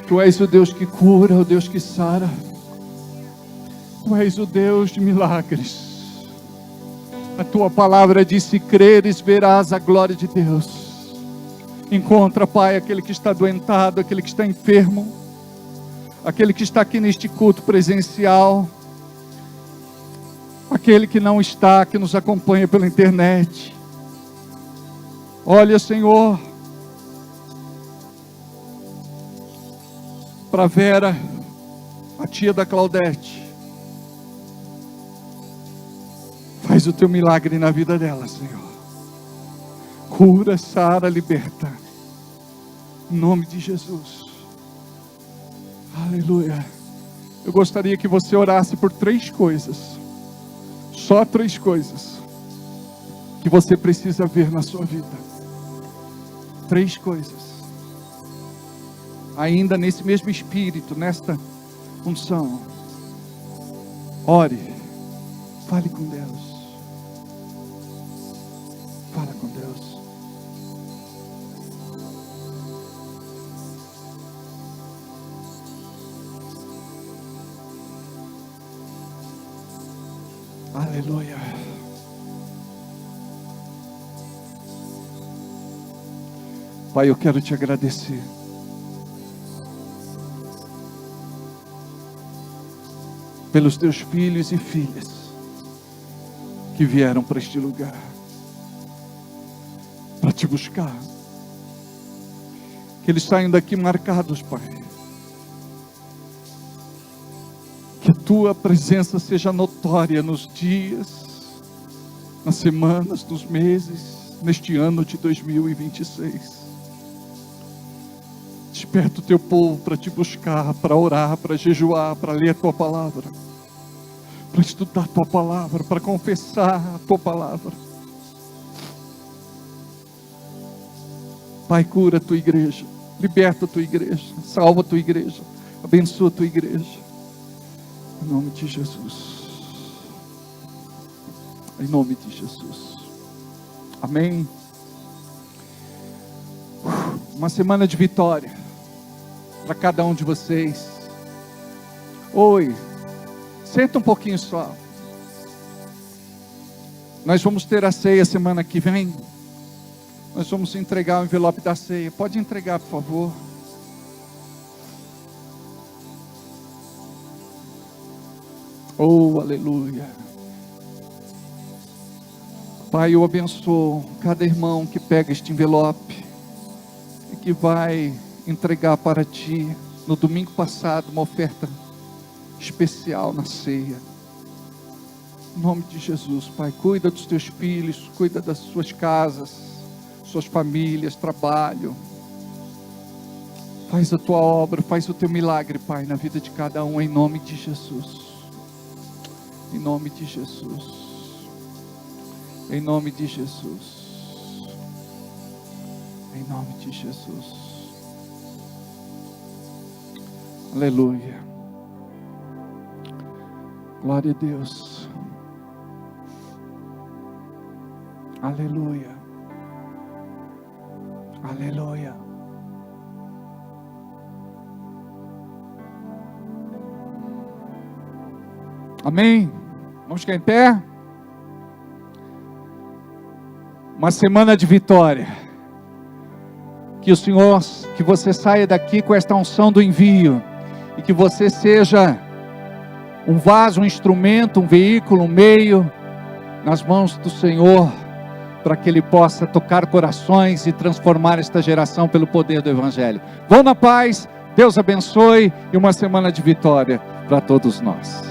S5: Tu és o Deus que cura, o Deus que sara. Tu és o Deus de milagres. A tua palavra diz: se creres, verás a glória de Deus. Encontra, Pai, aquele que está doentado, aquele que está enfermo, aquele que está aqui neste culto presencial, aquele que não está, que nos acompanha pela internet. Olha, Senhor, para Vera, a tia da Claudete. Faz o teu milagre na vida dela, Senhor. Cura, sara, liberta. Em nome de Jesus. Aleluia. Eu gostaria que você orasse por 3 coisas. Só 3 coisas que você precisa ver na sua vida. 3 coisas. Ainda nesse mesmo espírito, nesta unção. Ore. Fale com Deus. Fala com Deus. Aleluia. Pai, eu quero te agradecer. Pelos teus filhos e filhas que vieram para este lugar, para te buscar. Que eles saiam daqui marcados, Pai. Que a tua presença seja notória nos dias, nas semanas, nos meses, neste ano de 2026. Desperta o teu povo para te buscar, para orar, para jejuar, para ler a tua palavra, para estudar a tua palavra, para confessar a tua palavra. Pai, cura a tua igreja, liberta a tua igreja, salva a tua igreja, abençoa a tua igreja. Em nome de Jesus. Em nome de Jesus. Amém. Uma semana de vitória para cada um de vocês. Oi, senta um pouquinho só. Nós vamos ter a ceia semana que vem. Nós vamos entregar o envelope da ceia. Pode entregar, por favor. Oh, aleluia. Pai, eu abençoo cada irmão que pega este envelope e que vai entregar para ti, no domingo passado, uma oferta especial na ceia. Em nome de Jesus, Pai, cuida dos teus filhos, cuida das suas casas, suas famílias, trabalho. Faz a tua obra, faz o teu milagre, Pai, na vida de cada um, em nome de Jesus. Em nome de Jesus. Em nome de Jesus. Em nome de Jesus. Aleluia. Glória a Deus. Aleluia. Aleluia. Amém. Vamos ficar em pé? Uma semana de vitória. Que o Senhor, que você saia daqui com esta unção do envio. E que você seja um vaso, um instrumento, um veículo, um meio nas mãos do Senhor, para que Ele possa tocar corações e transformar esta geração pelo poder do Evangelho. Vão na paz, Deus abençoe e uma semana de vitória para todos nós.